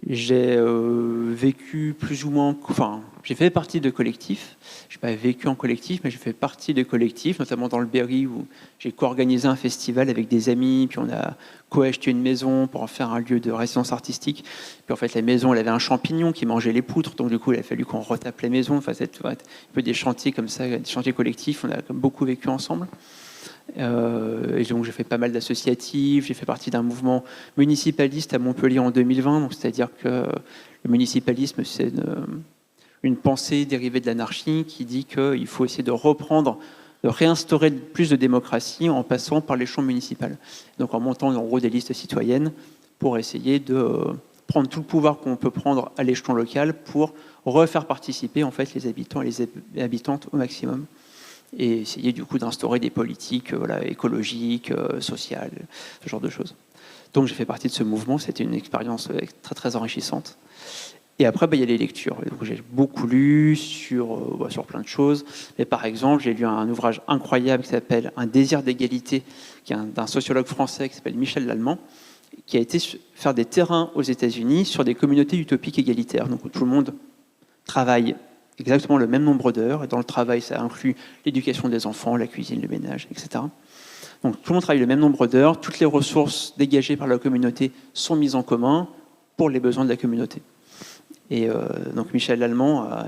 j'ai vécu plus ou moins... Enfin, j'ai fait partie de collectifs. Je n'ai pas vécu en collectif, mais j'ai fait partie de collectifs, notamment dans le Berry, où j'ai co-organisé un festival avec des amis, puis on a co-acheté une maison pour en faire un lieu de résidence artistique. Puis en fait, la maison, elle avait un champignon qui mangeait les poutres, donc du coup, il a fallu qu'on retape la maison. Enfin, c'est un peu des chantiers comme ça, des chantiers collectifs. On a beaucoup vécu ensemble. Et donc j'ai fait pas mal d'associatifs, j'ai fait partie d'un mouvement municipaliste à Montpellier en 2020, donc c'est-à-dire que le municipalisme, c'est une pensée dérivée de l'anarchie qui dit qu'il faut essayer de réinstaurer plus de démocratie en passant par l'échelon municipal. Donc en montant en gros des listes citoyennes pour essayer de prendre tout le pouvoir qu'on peut prendre à l'échelon local pour refaire participer en fait les habitants et les habitantes au maximum. Et essayer du coup d'instaurer des politiques écologiques, sociales, ce genre de choses. Donc j'ai fait partie de ce mouvement, c'était une expérience très très enrichissante. Et après, il y a les lectures. Donc, j'ai beaucoup lu sur plein de choses. Mais par exemple, j'ai lu un ouvrage incroyable qui s'appelle « Un désir d'égalité », qui est d'un sociologue français qui s'appelle Michel Lallemand, qui a été faire des terrains aux États-Unis sur des communautés utopiques égalitaires. Donc tout le monde travaille exactement le même nombre d'heures, et dans le travail, ça inclut l'éducation des enfants, la cuisine, le ménage, etc. Donc tout le monde travaille le même nombre d'heures, toutes les ressources dégagées par la communauté sont mises en commun pour les besoins de la communauté. Et donc Michel Lallemand a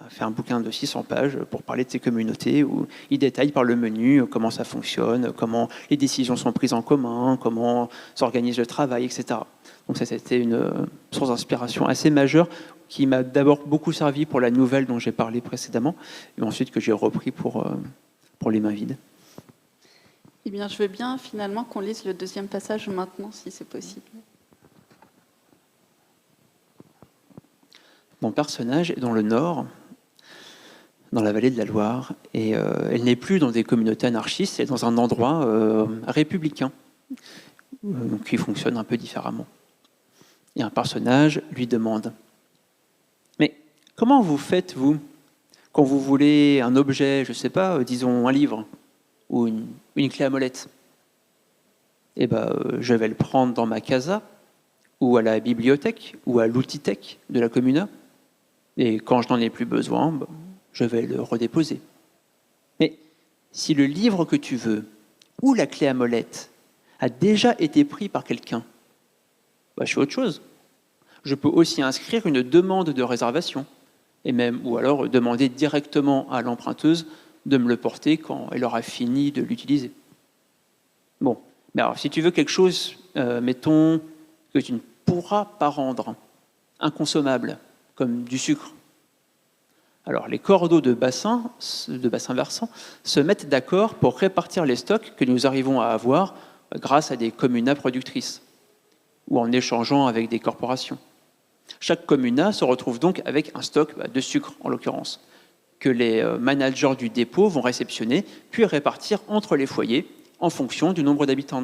fait un bouquin de 600 pages pour parler de ces communautés où il détaille par le menu comment ça fonctionne, comment les décisions sont prises en commun, comment s'organise le travail, etc. Donc ça, c'était une source d'inspiration assez majeure qui m'a d'abord beaucoup servi pour la nouvelle dont j'ai parlé précédemment, et ensuite que j'ai repris pour les mains vides. Eh bien, je veux bien finalement qu'on lise le deuxième passage maintenant, si c'est possible. Mon personnage est dans le nord, dans la vallée de la Loire, et elle n'est plus dans des communautés anarchistes, elle est dans un endroit républicain, qui fonctionne un peu différemment. Et un personnage lui demande « Mais comment vous faites, vous, quand vous voulez un objet, je ne sais pas, disons un livre ou une clé à molette ? Eh bien, je vais le prendre dans ma casa, ou à la bibliothèque, ou à l'outitech de la communa. Et quand je n'en ai plus besoin, je vais le redéposer. Mais si le livre que tu veux, ou la clé à molette, a déjà été pris par quelqu'un, je fais autre chose. Je peux aussi inscrire une demande de réservation, et même, ou alors demander directement à l'emprunteuse de me le porter quand elle aura fini de l'utiliser. Bon, mais alors si tu veux quelque chose, mettons, que tu ne pourras pas rendre, inconsommable, comme du sucre, alors les cordeaux de bassin versant se mettent d'accord pour répartir les stocks que nous arrivons à avoir grâce à des communas productrices ou en échangeant avec des corporations. Chaque communa se retrouve donc avec un stock de sucre, en l'occurrence, que les managers du dépôt vont réceptionner, puis répartir entre les foyers en fonction du nombre d'habitants.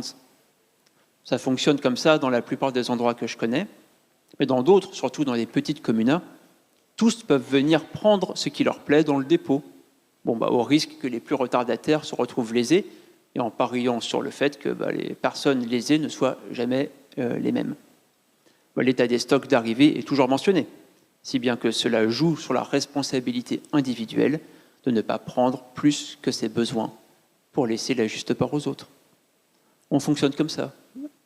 Ça fonctionne comme ça dans la plupart des endroits que je connais, mais dans d'autres, surtout dans les petites communas, tous peuvent venir prendre ce qui leur plaît dans le dépôt. Au risque que les plus retardataires se retrouvent lésés, et en pariant sur le fait que les personnes lésées ne soient jamais les mêmes. L'état des stocks d'arrivée est toujours mentionné, si bien que cela joue sur la responsabilité individuelle de ne pas prendre plus que ses besoins pour laisser la juste part aux autres. On fonctionne comme ça,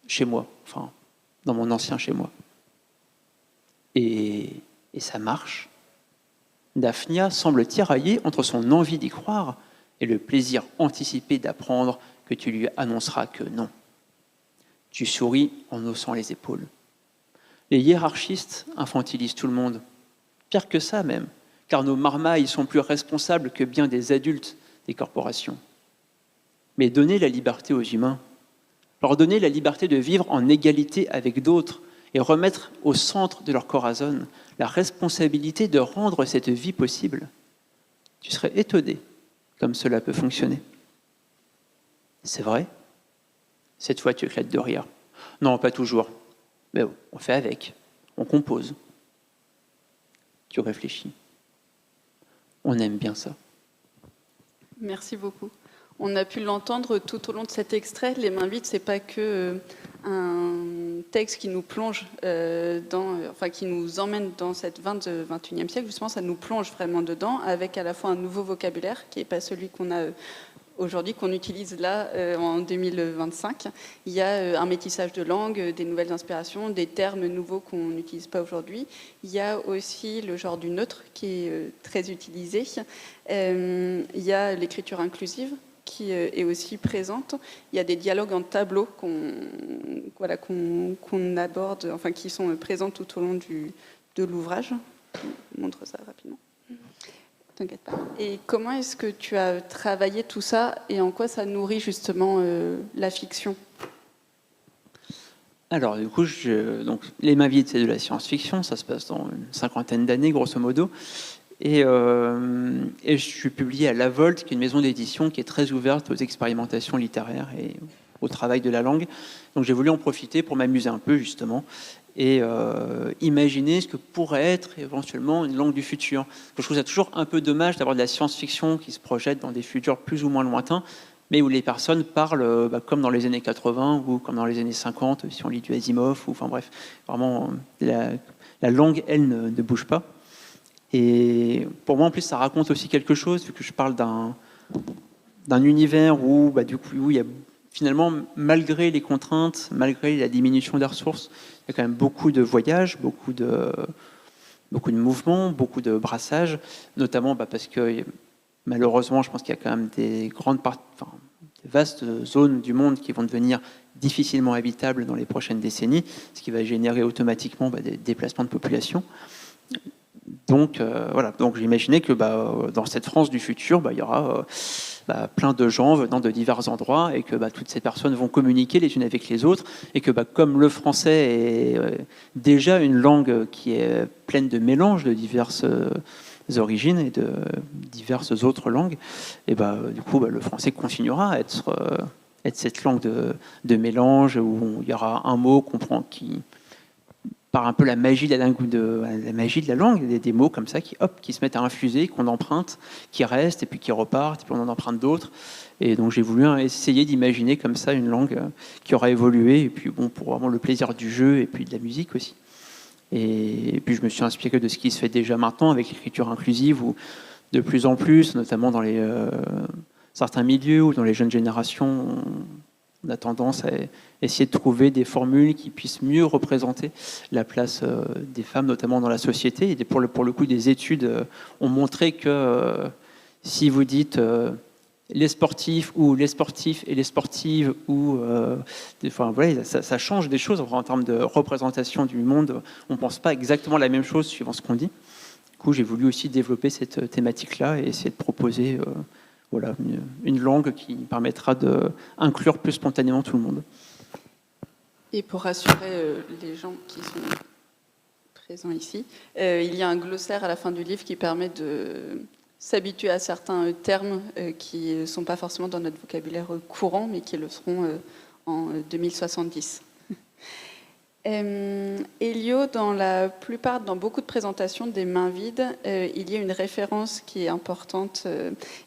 chez moi, enfin, dans mon ancien chez moi. Et ça marche. Daphnia semble tirailler entre son envie d'y croire et le plaisir anticipé d'apprendre que tu lui annonceras que non. Tu souris en haussant les épaules. Les hiérarchistes infantilisent tout le monde. Pire que ça même, car nos marmailles sont plus responsables que bien des adultes des corporations. Mais donner la liberté aux humains, leur donner la liberté de vivre en égalité avec d'autres et remettre au centre de leur corazon la responsabilité de rendre cette vie possible, tu serais étonné comme cela peut fonctionner. C'est vrai ? Cette fois, tu éclates de rire. Non, pas toujours. Mais on fait avec, on compose. Tu réfléchis. On aime bien ça. Merci beaucoup. On a pu l'entendre tout au long de cet extrait. Les mains vides, c'est pas que un texte qui nous plonge qui nous emmène dans cette 21e siècle. Justement, ça nous plonge vraiment dedans, avec à la fois un nouveau vocabulaire qui n'est pas celui qu'on a aujourd'hui, qu'on utilise là en 2025. Il y a un métissage de langues, des nouvelles inspirations, des termes nouveaux qu'on n'utilise pas aujourd'hui. Il y a aussi le genre du neutre qui est très utilisé. Il y a l'écriture inclusive qui est aussi présente. Il y a des dialogues en tableau qu'on aborde, enfin qui sont présents tout au long de l'ouvrage. Je montre ça rapidement. T'inquiète pas. Et comment est-ce que tu as travaillé tout ça et en quoi ça nourrit justement la fiction ? Alors, du coup, donc, Les mains vides, c'est de la science-fiction. Ça se passe dans une 50aine d'années, grosso modo. Et je suis publié à La Volte, qui est une maison d'édition qui est très ouverte aux expérimentations littéraires et au travail de la langue. Donc j'ai voulu en profiter pour m'amuser un peu, justement, et imaginer ce que pourrait être éventuellement une langue du futur. Je trouve ça toujours un peu dommage d'avoir de la science-fiction qui se projette dans des futurs plus ou moins lointains, mais où les personnes parlent comme dans les années 80 ou comme dans les années 50, si on lit du Asimov, ou enfin bref, vraiment, la langue, elle, ne bouge pas. Et pour moi, en plus, ça raconte aussi quelque chose, vu que je parle d'un univers où il y a finalement, malgré les contraintes, malgré la diminution des ressources, il y a quand même beaucoup de voyages, beaucoup de beaucoup de mouvements, beaucoup de brassages, notamment parce que malheureusement, je pense qu'il y a quand même des vastes zones du monde qui vont devenir difficilement habitables dans les prochaines décennies, ce qui va générer automatiquement des déplacements de population. Donc voilà, donc j'imaginais que dans cette France du futur, il y aura plein de gens venant de divers endroits et que toutes ces personnes vont communiquer les unes avec les autres et que comme le français est déjà une langue qui est pleine de mélanges de diverses origines et de diverses autres langues, et du coup le français continuera à être cette langue de mélange où il y aura un mot qui par un peu la magie de la langue, des mots comme ça qui se mettent à infuser, qu'on emprunte, qui restent et puis qui repartent, et puis on en emprunte d'autres. Et donc j'ai voulu essayer d'imaginer comme ça une langue qui aura évolué, et puis pour vraiment le plaisir du jeu et puis de la musique aussi. Et puis je me suis inspiré de ce qui se fait déjà maintenant avec l'écriture inclusive, où de plus en plus, notamment dans certains milieux ou dans les jeunes générations, on a tendance à essayer de trouver des formules qui puissent mieux représenter la place des femmes, notamment dans la société. Et pour le coup, des études ont montré que si vous dites les sportifs ou les sportifs et les sportives, ça change des choses en termes de représentation du monde. On ne pense pas exactement la même chose suivant ce qu'on dit. Du coup, j'ai voulu aussi développer cette thématique-là et essayer de proposer une langue qui permettra d'inclure plus spontanément tout le monde. Et pour rassurer les gens qui sont présents ici, il y a un glossaire à la fin du livre qui permet de s'habituer à certains termes qui ne sont pas forcément dans notre vocabulaire courant, mais qui le seront en 2070. Elio, dans beaucoup de présentations des mains vides, il y a une référence qui est importante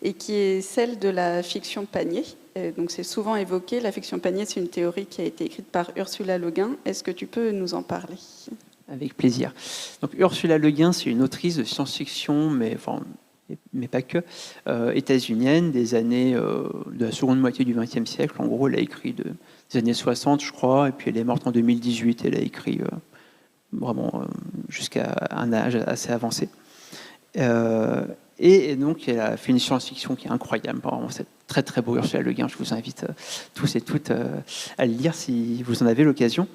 et qui est celle de la fiction panier. Donc c'est souvent évoqué. La fiction panier, c'est une théorie qui a été écrite par Ursula Le Guin. Est-ce que tu peux nous en parler ? Avec plaisir. Donc Ursula Le Guin, c'est une autrice de science-fiction, mais pas que, états-unienne, des années de la seconde moitié du XXe siècle. En gros, elle a écrit des années 60, je crois, et puis elle est morte en 2018. Elle a écrit vraiment jusqu'à un âge assez avancé. Et donc, elle a fait une science-fiction qui est incroyable. Vraiment, c'est très, très beau, Ursula Le Guin. Je vous invite tous et toutes à le lire si vous en avez l'occasion.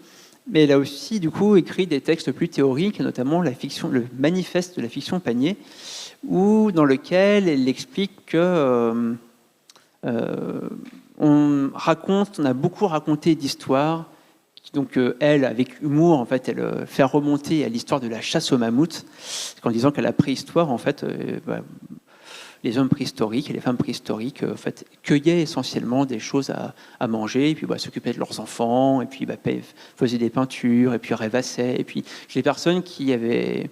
Mais elle a aussi, du coup, écrit des textes plus théoriques, notamment le manifeste de la fiction panier, dans lequel elle explique que on a beaucoup raconté d'histoires. Donc elle, avec humour, en fait, elle fait remonter à l'histoire de la chasse au mammouth, en disant qu'à la préhistoire, en fait, les hommes préhistoriques et les femmes préhistoriques en fait, cueillaient essentiellement des choses à manger, et puis s'occupaient de leurs enfants, et puis faisaient des peintures, et puis rêvassaient. Et puis les personnes qui avaient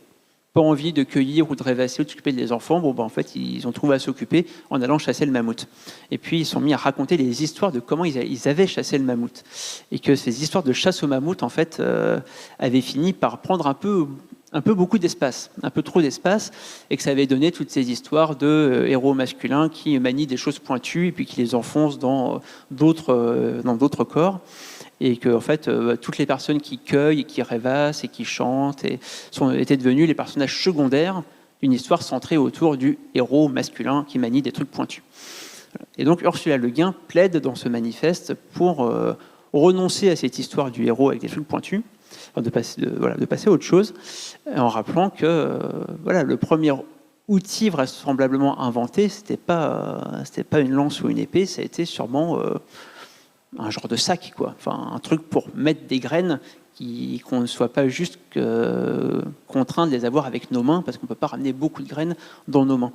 pas envie de cueillir ou de rêvasser ou de s'occuper des enfants, en fait, ils ont trouvé à s'occuper en allant chasser le mammouth. Et puis, ils sont mis à raconter les histoires de comment ils avaient chassé le mammouth. Et que ces histoires de chasse au mammouth, en fait, avaient fini par prendre un peu beaucoup d'espace, un peu trop d'espace, et que ça avait donné toutes ces histoires de héros masculins qui manient des choses pointues et puis qui les enfoncent dans d'autres corps. Et que en fait, toutes les personnes qui cueillent et qui rêvassent et qui chantent étaient devenues les personnages secondaires d'une histoire centrée autour du héros masculin qui manie des trucs pointus. Et donc Ursula Le Guin plaide dans ce manifeste pour renoncer à cette histoire du héros avec des trucs pointus, de passer à autre chose, en rappelant que le premier outil vraisemblablement inventé, c'était pas une lance ou une épée, ça a été sûrement un genre de sac, quoi. Enfin, un truc pour mettre des graines qu'on ne soit pas juste contraint de les avoir avec nos mains, parce qu'on ne peut pas ramener beaucoup de graines dans nos mains.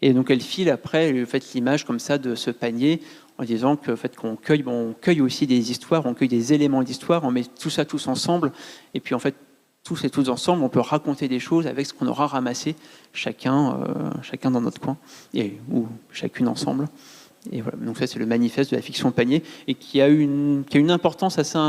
Et donc elle file après l'image comme ça de ce panier, en disant que, qu'on cueille, on cueille aussi des histoires, on cueille des éléments d'histoire, on met tout ça tous ensemble, et puis en fait, tous et toutes ensemble, on peut raconter des choses avec ce qu'on aura ramassé, chacun dans notre coin, ou chacune ensemble. Et voilà, donc ça c'est le manifeste de la fiction panier et qui a une importance assez,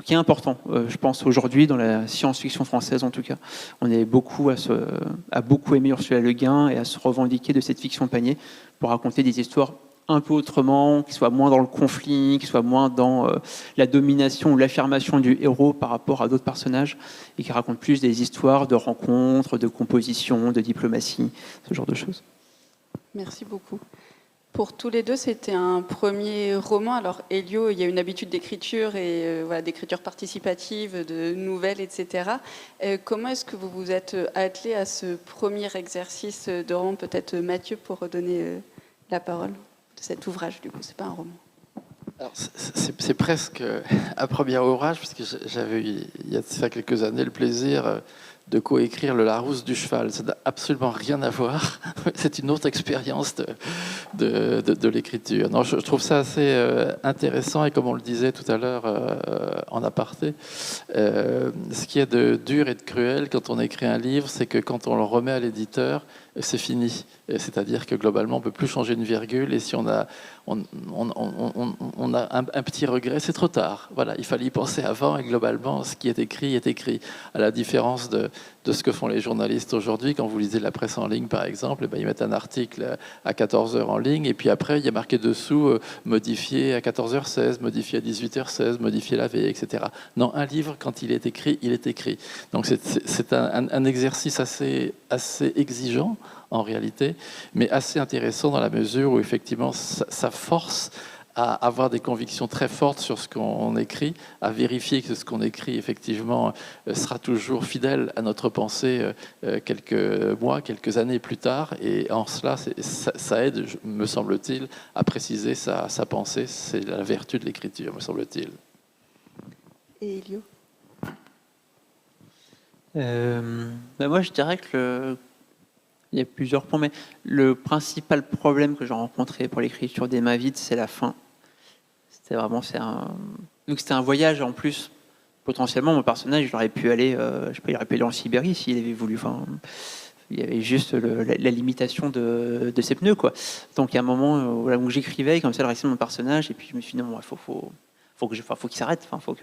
qui est important, je pense aujourd'hui dans la science-fiction française en tout cas. On est beaucoup à beaucoup aimer Ursula Le Guin et à se revendiquer de cette fiction panier pour raconter des histoires un peu autrement, qui soit moins dans le conflit, qui soit moins dans la domination ou l'affirmation du héros par rapport à d'autres personnages, et qui raconte plus des histoires de rencontres, de composition, de diplomatie, ce genre de choses. Merci beaucoup. Pour tous les deux, c'était un premier roman. Alors, Elio, il y a une habitude d'écriture et voilà, d'écriture participative, de nouvelles, etc. Comment est-ce que vous vous êtes attelé à ce premier exercice de roman? Peut-être Mathieu pour redonner la parole de cet ouvrage. Du coup, c'est pas un roman. Alors, c'est presque un premier ouvrage, parce que j'avais eu, il y a ça quelques années, le plaisir de coécrire Le Larousse du cheval. Ça n'a absolument rien à voir. C'est une autre expérience de l'écriture. Non, je trouve ça assez intéressant, et comme on le disait tout à l'heure en aparté, ce qui est de dur et de cruel quand on écrit un livre, c'est que quand on le remet à l'éditeur, c'est fini. C'est-à-dire que globalement, on ne peut plus changer une virgule, et si on a un petit regret, c'est trop tard. Voilà, il fallait y penser avant, et globalement, ce qui est écrit est écrit. À la différence de ce que font les journalistes aujourd'hui, quand vous lisez la presse en ligne, par exemple, ils mettent un article à 14h en ligne, et puis après, il y a marqué dessous modifié à 14h16, modifié à 18h16, modifié la veille, etc. Non, un livre, quand il est écrit, il est écrit. Donc c'est un exercice assez exigeant, en réalité, mais assez intéressant dans la mesure où effectivement ça force à avoir des convictions très fortes sur ce qu'on écrit, à vérifier que ce qu'on écrit effectivement sera toujours fidèle à notre pensée quelques mois, quelques années plus tard, et en cela ça aide, me semble-t-il, à préciser sa pensée. C'est la vertu de l'écriture, me semble-t-il. Et Elio? Moi je dirais que il y a plusieurs points, mais le principal problème que j'ai rencontré pour l'écriture des Mains vides, c'est la fin. Donc c'était un voyage en plus. Potentiellement, mon personnage, il aurait pu aller, il aurait pu aller en Sibérie s'il avait voulu. Enfin, il y avait juste la limitation de ses pneus, quoi. Donc il y a un moment où j'écrivais comme ça le récit de mon personnage, et puis je me suis dit non, il faut qu'il s'arrête. Enfin,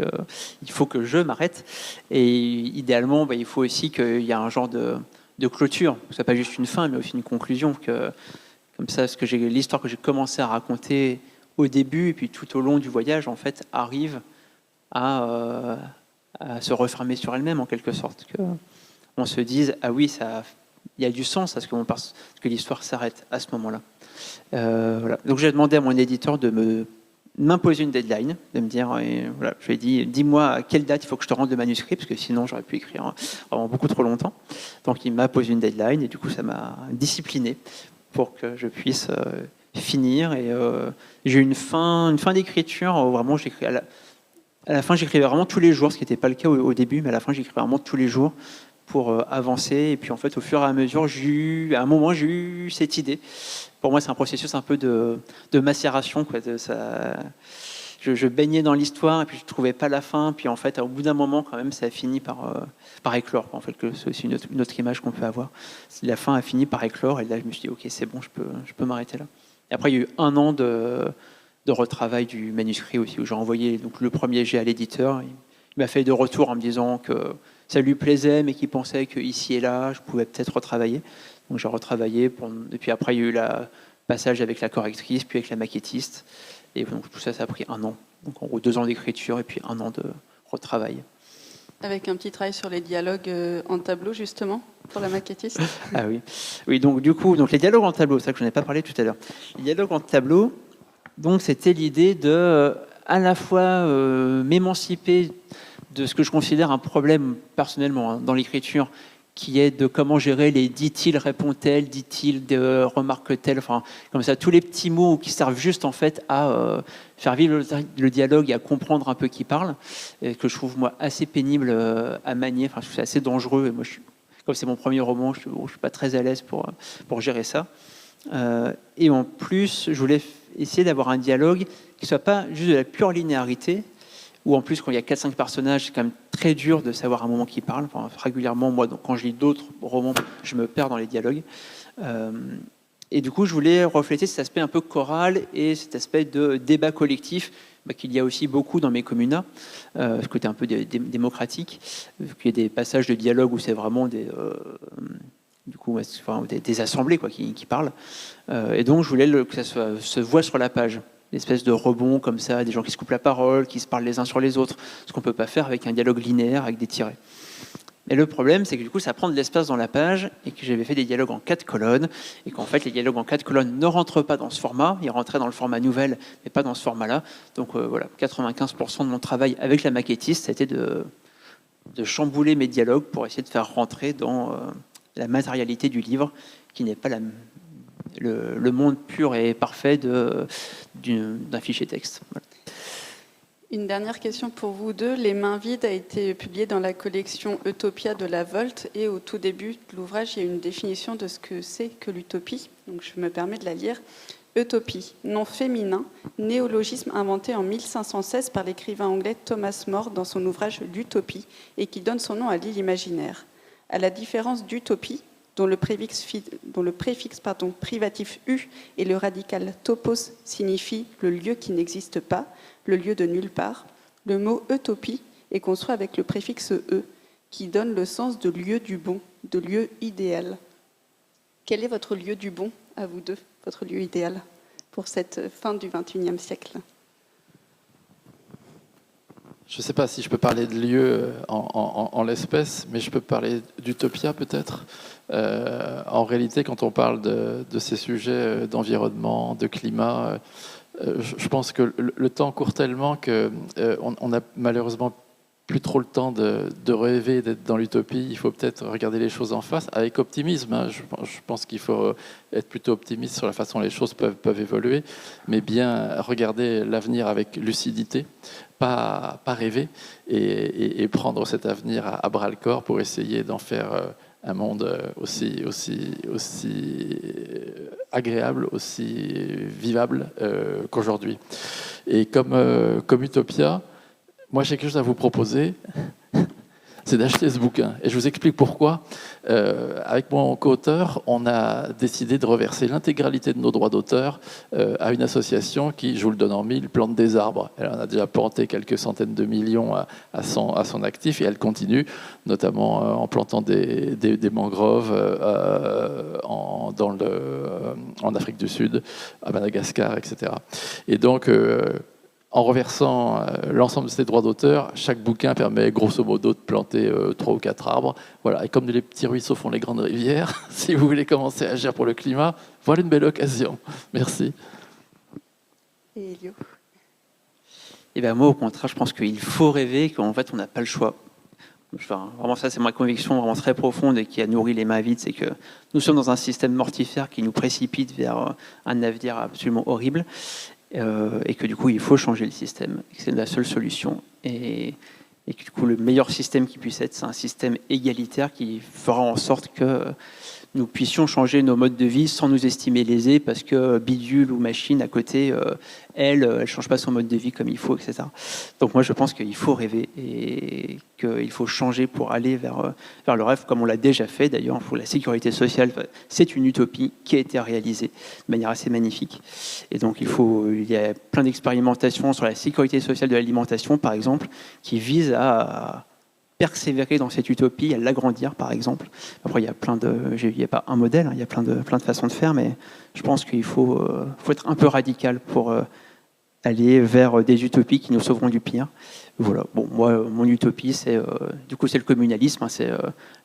il faut que je m'arrête. Et idéalement, il faut aussi qu'il y ait un genre de clôture, que ce soit pas juste une fin, mais aussi une conclusion. Comme ça, l'histoire que j'ai commencé à raconter au début et puis tout au long du voyage, en fait, arrive à se refermer sur elle-même, en quelque sorte. Qu'on se dise, ah oui, il y a du sens à ce que l'histoire s'arrête à ce moment-là. Voilà. Donc j'ai demandé à mon éditeur de m'imposer une deadline, de me dire, voilà, je lui ai dit, dis-moi à quelle date il faut que je te rende le manuscrit, parce que sinon j'aurais pu écrire vraiment beaucoup trop longtemps. Donc il m'a posé une deadline, et du coup ça m'a discipliné pour que je puisse finir. Et j'ai eu une fin d'écriture où vraiment j'écris à la fin, j'écrivais vraiment tous les jours, ce qui n'était pas le cas au début, mais à la fin j'écrivais vraiment tous les jours pour avancer. Et puis en fait, au fur et à mesure, à un moment, j'ai eu cette idée. Pour moi, c'est un processus un peu de macération, quoi. Je baignais dans l'histoire et puis je ne trouvais pas la fin. Puis en fait, au bout d'un moment, quand même, ça a fini par éclore. En fait, c'est aussi une autre image qu'on peut avoir. La fin a fini par éclore, et là, je me suis dit, ok, c'est bon, je peux m'arrêter là. Et après, il y a eu 1 an de retravail du manuscrit aussi, où j'ai envoyé donc, le premier jet à l'éditeur. Il m'a fait de retour en me disant que ça lui plaisait, mais qu'il pensait qu'ici et là, je pouvais peut-être retravailler. Donc j'ai retravaillé, et puis après il y a eu le passage avec la correctrice, puis avec la maquettiste. Et donc tout ça, ça a pris 1 an. Donc en gros 2 ans d'écriture et puis 1 an de retravail. Avec un petit travail sur les dialogues en tableau, justement, pour la maquettiste. Ah oui. Oui, donc du coup, les dialogues en tableau, c'est ça que je n'ai pas parlé tout à l'heure. Les dialogues en tableau, donc c'était l'idée de à la fois m'émanciper de ce que je considère un problème personnellement dans l'écriture, qui est de comment gérer les dit-il, répond-elle, dit-il, remarque-t-elle, enfin comme ça, tous les petits mots qui servent juste en fait à faire vivre le dialogue et à comprendre un peu qui parle, et que je trouve moi assez pénible à manier. Enfin, je trouve c'est assez dangereux. Et moi, comme c'est mon premier roman, je suis pas très à l'aise pour gérer ça. Et en plus, je voulais essayer d'avoir un dialogue qui soit pas juste de la pure linéarité, ou en plus, quand il y a 4-5 personnages, c'est quand même très dur de savoir à un moment qui parle. Enfin, régulièrement, moi, quand je lis d'autres romans, je me perds dans les dialogues. Et du coup, je voulais refléter cet aspect un peu choral et cet aspect de débat collectif qu'il y a aussi beaucoup dans mes communas, ce côté un peu démocratique, qu'il y a des passages de dialogue où c'est vraiment ou enfin, des assemblées quoi, qui parlent. Et donc, je voulais que ça se voit sur la page. L'espèce de rebond comme ça, des gens qui se coupent la parole, qui se parlent les uns sur les autres, ce qu'on ne peut pas faire avec un dialogue linéaire, avec des tirets. Et le problème, c'est que du coup, ça prend de l'espace dans la page et que j'avais fait des dialogues en 4 colonnes et qu'en fait, les dialogues en 4 colonnes ne rentrent pas dans ce format. Ils rentraient dans le format nouvelle, mais pas dans ce format-là. Donc voilà, 95% de mon travail avec la maquettiste, c'était de chambouler mes dialogues pour essayer de faire rentrer dans la matérialité du livre, qui n'est pas le monde pur et parfait d'un fichier texte. Voilà. Une dernière question pour vous deux. Les mains vides a été publié dans la collection Utopia de la Volte et au tout début de l'ouvrage, il y a une définition de ce que c'est que l'utopie. Donc je me permets de la lire. Utopie, nom féminin, néologisme inventé en 1516 par l'écrivain anglais Thomas More dans son ouvrage L'Utopie et qui donne son nom à l'île imaginaire. À la différence d'utopie, dont le préfixe privatif « u » et le radical « topos » signifie le lieu qui n'existe pas, le lieu de nulle part, le mot « utopie » est construit avec le préfixe « e » qui donne le sens de lieu du bon, de lieu idéal. Quel est votre lieu du bon, à vous deux, votre lieu idéal pour cette fin du XXIe siècle ? Je ne sais pas si je peux parler de lieu en l'espèce, mais je peux parler d'utopia peut-être. En réalité, quand on parle de ces sujets d'environnement, de climat, je pense que le temps court tellement qu'on n'a malheureusement plus trop le temps de rêver d'être dans l'utopie. Il faut peut-être regarder les choses en face avec optimisme. Hein. Je pense qu'il faut être plutôt optimiste sur la façon dont les choses peuvent évoluer, mais bien regarder l'avenir avec lucidité, pas rêver, et prendre cet avenir à bras-le-corps pour essayer d'en faire un monde aussi agréable, aussi vivable qu'aujourd'hui. Et comme Utopia, moi j'ai quelque chose à vous proposer, c'est d'acheter ce bouquin. Et je vous explique pourquoi. Avec mon co-auteur, on a décidé de reverser l'intégralité de nos droits d'auteur à une association qui, je vous le donne en mille, plante des arbres. Elle en a déjà planté quelques centaines de millions à son actif et elle continue, notamment en plantant des mangroves en Afrique du Sud, à Madagascar, etc. Et donc, en reversant l'ensemble de ces droits d'auteur, chaque bouquin permet grosso modo de planter 3 ou 4 arbres. Voilà. Et comme les petits ruisseaux font les grandes rivières, si vous voulez commencer à agir pour le climat, voilà une belle occasion. Merci. Et Elio ? Et ben moi, au contraire, je pense qu'il faut rêver, qu'en fait, on n'a pas le choix. Enfin, vraiment, ça, c'est ma conviction vraiment très profonde et qui a nourri les mains vides, c'est que nous sommes dans un système mortifère qui nous précipite vers un avenir absolument horrible. Et que du coup il faut changer le système, que c'est la seule solution et que du coup le meilleur système qui puisse être, c'est un système égalitaire qui fera en sorte que nous puissions changer nos modes de vie sans nous estimer lésés parce que bidule ou machine à côté, elle ne change pas son mode de vie comme il faut, etc. Donc moi je pense qu'il faut rêver et qu'il faut changer pour aller vers le rêve comme on l'a déjà fait d'ailleurs. La sécurité sociale, c'est une utopie qui a été réalisée de manière assez magnifique. Et donc il y a plein d'expérimentations sur la sécurité sociale de l'alimentation par exemple qui visent à persévérer dans cette utopie, à l'agrandir par exemple. Après, il n'y a pas un modèle, hein, il y a plein de façons de faire, mais je pense qu'il faut être un peu radical pour aller vers des utopies qui nous sauveront du pire. Voilà. Bon, moi, mon utopie, c'est le communalisme, hein, c'est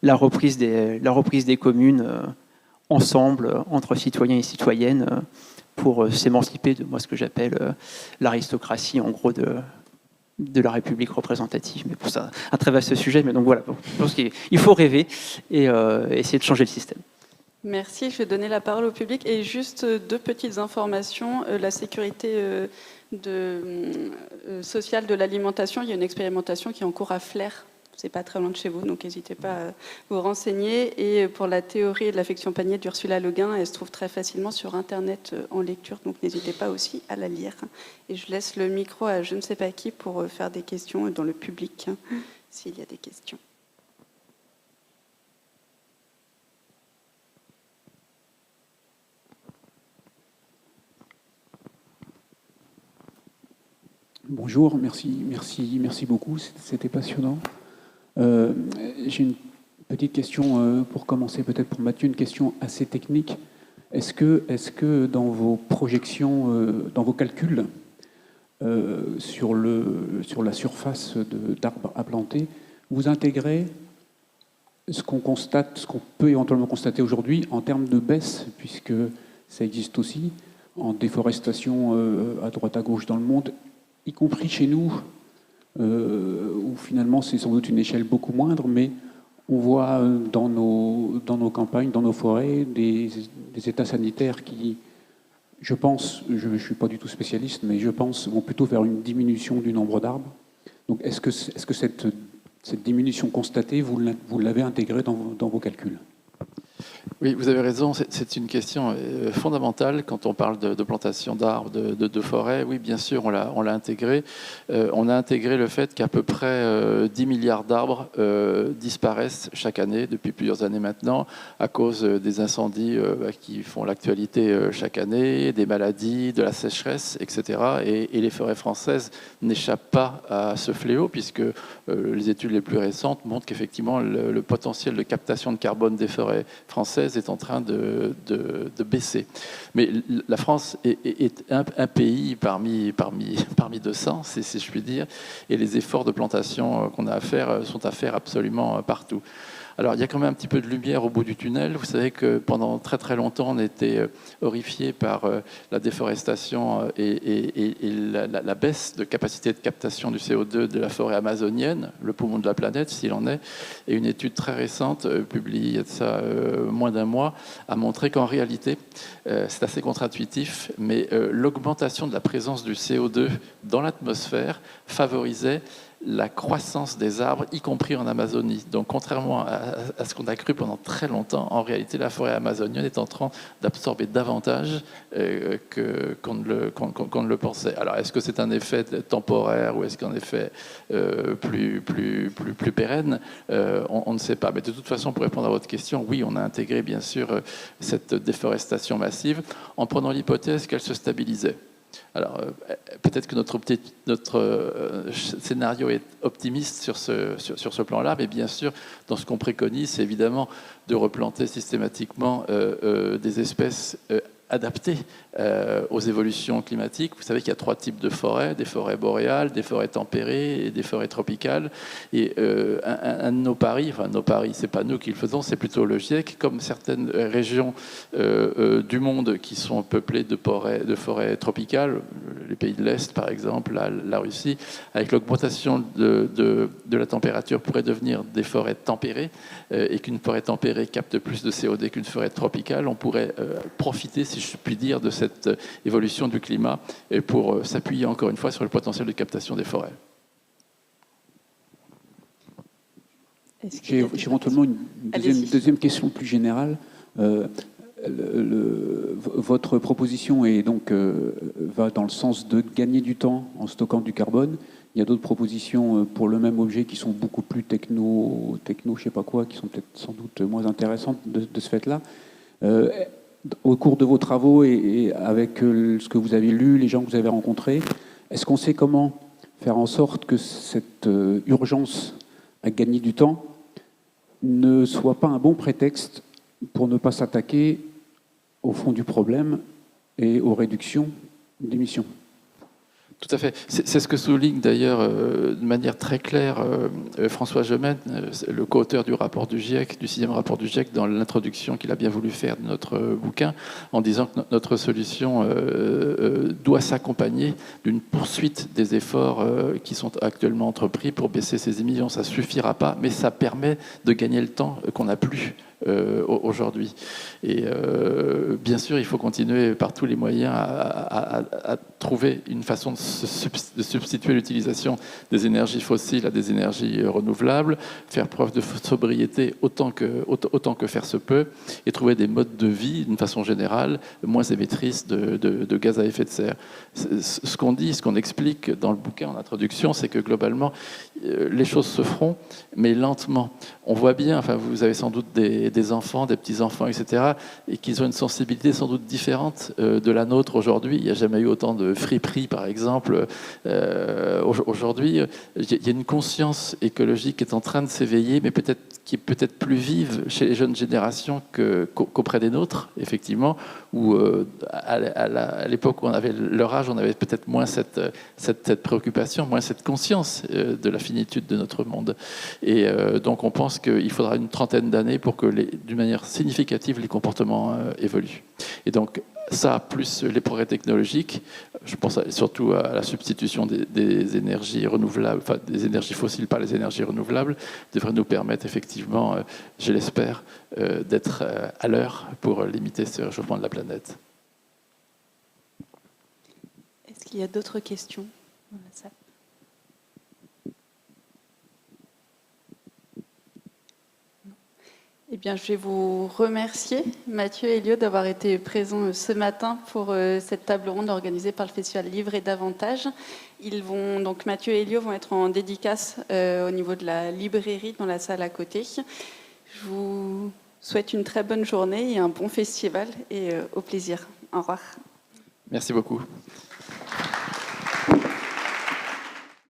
la reprise des communes ensemble, entre citoyens et citoyennes, pour s'émanciper de ce que j'appelle l'aristocratie, en gros, de la République représentative, mais pour ça, un très vaste sujet. Mais donc voilà, je pense qu'il faut rêver et essayer de changer le système. Merci, je vais donner la parole au public. Et juste 2 petites informations. La sécurité sociale de l'alimentation, il y a une expérimentation qui est en cours à Flers. C'est pas très loin de chez vous, donc n'hésitez pas à vous renseigner. Et pour la théorie de l'affection panier d'Ursula Le Guin, elle se trouve très facilement sur Internet en lecture, donc n'hésitez pas aussi à la lire. Et je laisse le micro à je ne sais pas qui pour faire des questions dans le public, s'il y a des questions. Bonjour, merci beaucoup, c'était passionnant. J'ai une Petite question pour commencer, peut-être pour Mathieu, une question assez technique. Est-ce que dans vos projections, dans vos calculs, sur la surface d'arbres à planter, vous intégrez ce qu'on peut éventuellement constater aujourd'hui en termes de baisse, puisque ça existe aussi en déforestation à droite à gauche dans le monde, y compris chez nous, où finalement c'est sans doute une échelle beaucoup moindre, mais on voit dans nos campagnes, dans nos forêts, des états sanitaires qui, je pense, je ne suis pas du tout spécialiste, mais je pense, vont plutôt vers une diminution du nombre d'arbres. Donc est-ce que cette diminution constatée, vous l'avez intégrée dans vos calculs? Oui, vous avez raison, c'est une question fondamentale quand on parle de plantation d'arbres, de forêts. Oui, bien sûr, on l'a intégré. On a intégré le fait qu'à peu près 10 milliards d'arbres disparaissent chaque année, depuis plusieurs années maintenant, à cause des incendies qui font l'actualité chaque année, des maladies, de la sécheresse, etc. Et les forêts françaises n'échappent pas à ce fléau, puisque les études les plus récentes montrent qu'effectivement, le potentiel de captation de carbone des forêts françaises est en train de baisser. Mais la France est un pays parmi 200, si je puis dire, et les efforts de plantation qu'on a à faire sont à faire absolument partout. Alors, il y a quand même un petit peu de lumière au bout du tunnel. Vous savez que pendant très très longtemps, on était horrifié par la déforestation et la baisse de capacité de captation du CO2 de la forêt amazonienne, le poumon de la planète, s'il en est. Et une étude très récente, publiée il y a de ça moins d'un mois, a montré qu'en réalité, c'est assez contre-intuitif, mais l'augmentation de la présence du CO2 dans l'atmosphère favorisait la croissance des arbres, y compris en Amazonie. Donc, contrairement à ce qu'on a cru pendant très longtemps, en réalité, la forêt amazonienne est en train d'absorber davantage qu'on ne le pensait. Alors, est-ce que c'est un effet temporaire ou est-ce qu'un effet plus pérenne? On ne sait pas. Mais de toute façon, pour répondre à votre question, oui, on a intégré, bien sûr, cette déforestation massive en prenant l'hypothèse qu'elle se stabilisait. Alors, peut-être que notre scénario est optimiste sur ce plan-là, mais bien sûr, dans ce qu'on préconise, c'est évidemment de replanter systématiquement des espèces adaptées aux évolutions climatiques. Vous savez qu'il y a 3 types de forêts, des forêts boréales, des forêts tempérées et des forêts tropicales. Et un de nos paris, c'est pas nous qui le faisons, c'est plutôt le GIEC, comme certaines régions du monde qui sont peuplées de forêts tropicales, les pays de l'Est par exemple, la Russie, avec l'augmentation de la température pourrait devenir des forêts tempérées, et qu'une forêt tempérée capte plus de CO2 qu'une forêt tropicale, on pourrait profiter, si je puis dire, de cette évolution du climat et pour s'appuyer encore une fois sur le potentiel de captation des forêts. J'ai éventuellement une deuxième question plus générale. Votre proposition est donc, va dans le sens de gagner du temps en stockant du carbone. Il y a d'autres propositions pour le même objet qui sont beaucoup plus techno, je sais pas quoi, qui sont peut-être sans doute moins intéressantes de ce fait-là. Au cours de vos travaux et avec ce que vous avez lu, les gens que vous avez rencontrés, est-ce qu'on sait comment faire en sorte que cette urgence à gagner du temps ne soit pas un bon prétexte pour ne pas s'attaquer au fond du problème et aux réductions d'émissions? Tout à fait. C'est ce que souligne d'ailleurs de manière très claire François Gemène, le co-auteur du rapport du GIEC, du 6e rapport du GIEC, dans l'introduction qu'il a bien voulu faire de notre bouquin, en disant que notre solution doit s'accompagner d'une poursuite des efforts qui sont actuellement entrepris pour baisser ces émissions. Ça ne suffira pas, mais ça permet de gagner le temps qu'on n'a plus aujourd'hui. Et bien sûr, il faut continuer par tous les moyens à trouver une façon de substituer l'utilisation des énergies fossiles à des énergies renouvelables, faire preuve de sobriété autant que faire se peut, et trouver des modes de vie, d'une façon générale, moins émettrices de gaz à effet de serre. Ce qu'on explique dans le bouquin en introduction, c'est que globalement, les choses se feront, mais lentement. on voit bien, enfin, vous avez sans doute des enfants, des petits-enfants, etc., et qu'ils ont une sensibilité sans doute différente de la nôtre aujourd'hui. Il n'y a jamais eu autant de friperies, par exemple. Aujourd'hui, il y a une conscience écologique qui est en train de s'éveiller, mais qui est peut-être plus vive chez les jeunes générations qu'auprès des nôtres, effectivement, où à l'époque où on avait leur âge, on avait peut-être moins cette préoccupation, moins cette conscience de la finitude de notre monde. Et donc on pense qu'il faudra une trentaine d'années pour que, d'une manière significative, les comportements évoluent. Et donc ça, plus les progrès technologiques, je pense surtout à la substitution des énergies renouvelables, enfin des énergies fossiles par les énergies renouvelables, devrait nous permettre effectivement, je l'espère, d'être à l'heure pour limiter ce réchauffement de la planète. Est-ce qu'il y a d'autres questions dans la salle ? Eh bien, je vais vous remercier, Mathieu et Elio, d'avoir été présents ce matin pour cette table ronde organisée par le Festival Livre et Davantage. Donc Mathieu et Elio vont être en dédicace au niveau de la librairie dans la salle à côté. Je vous souhaite une très bonne journée et un bon festival et au plaisir. Au revoir. Merci beaucoup.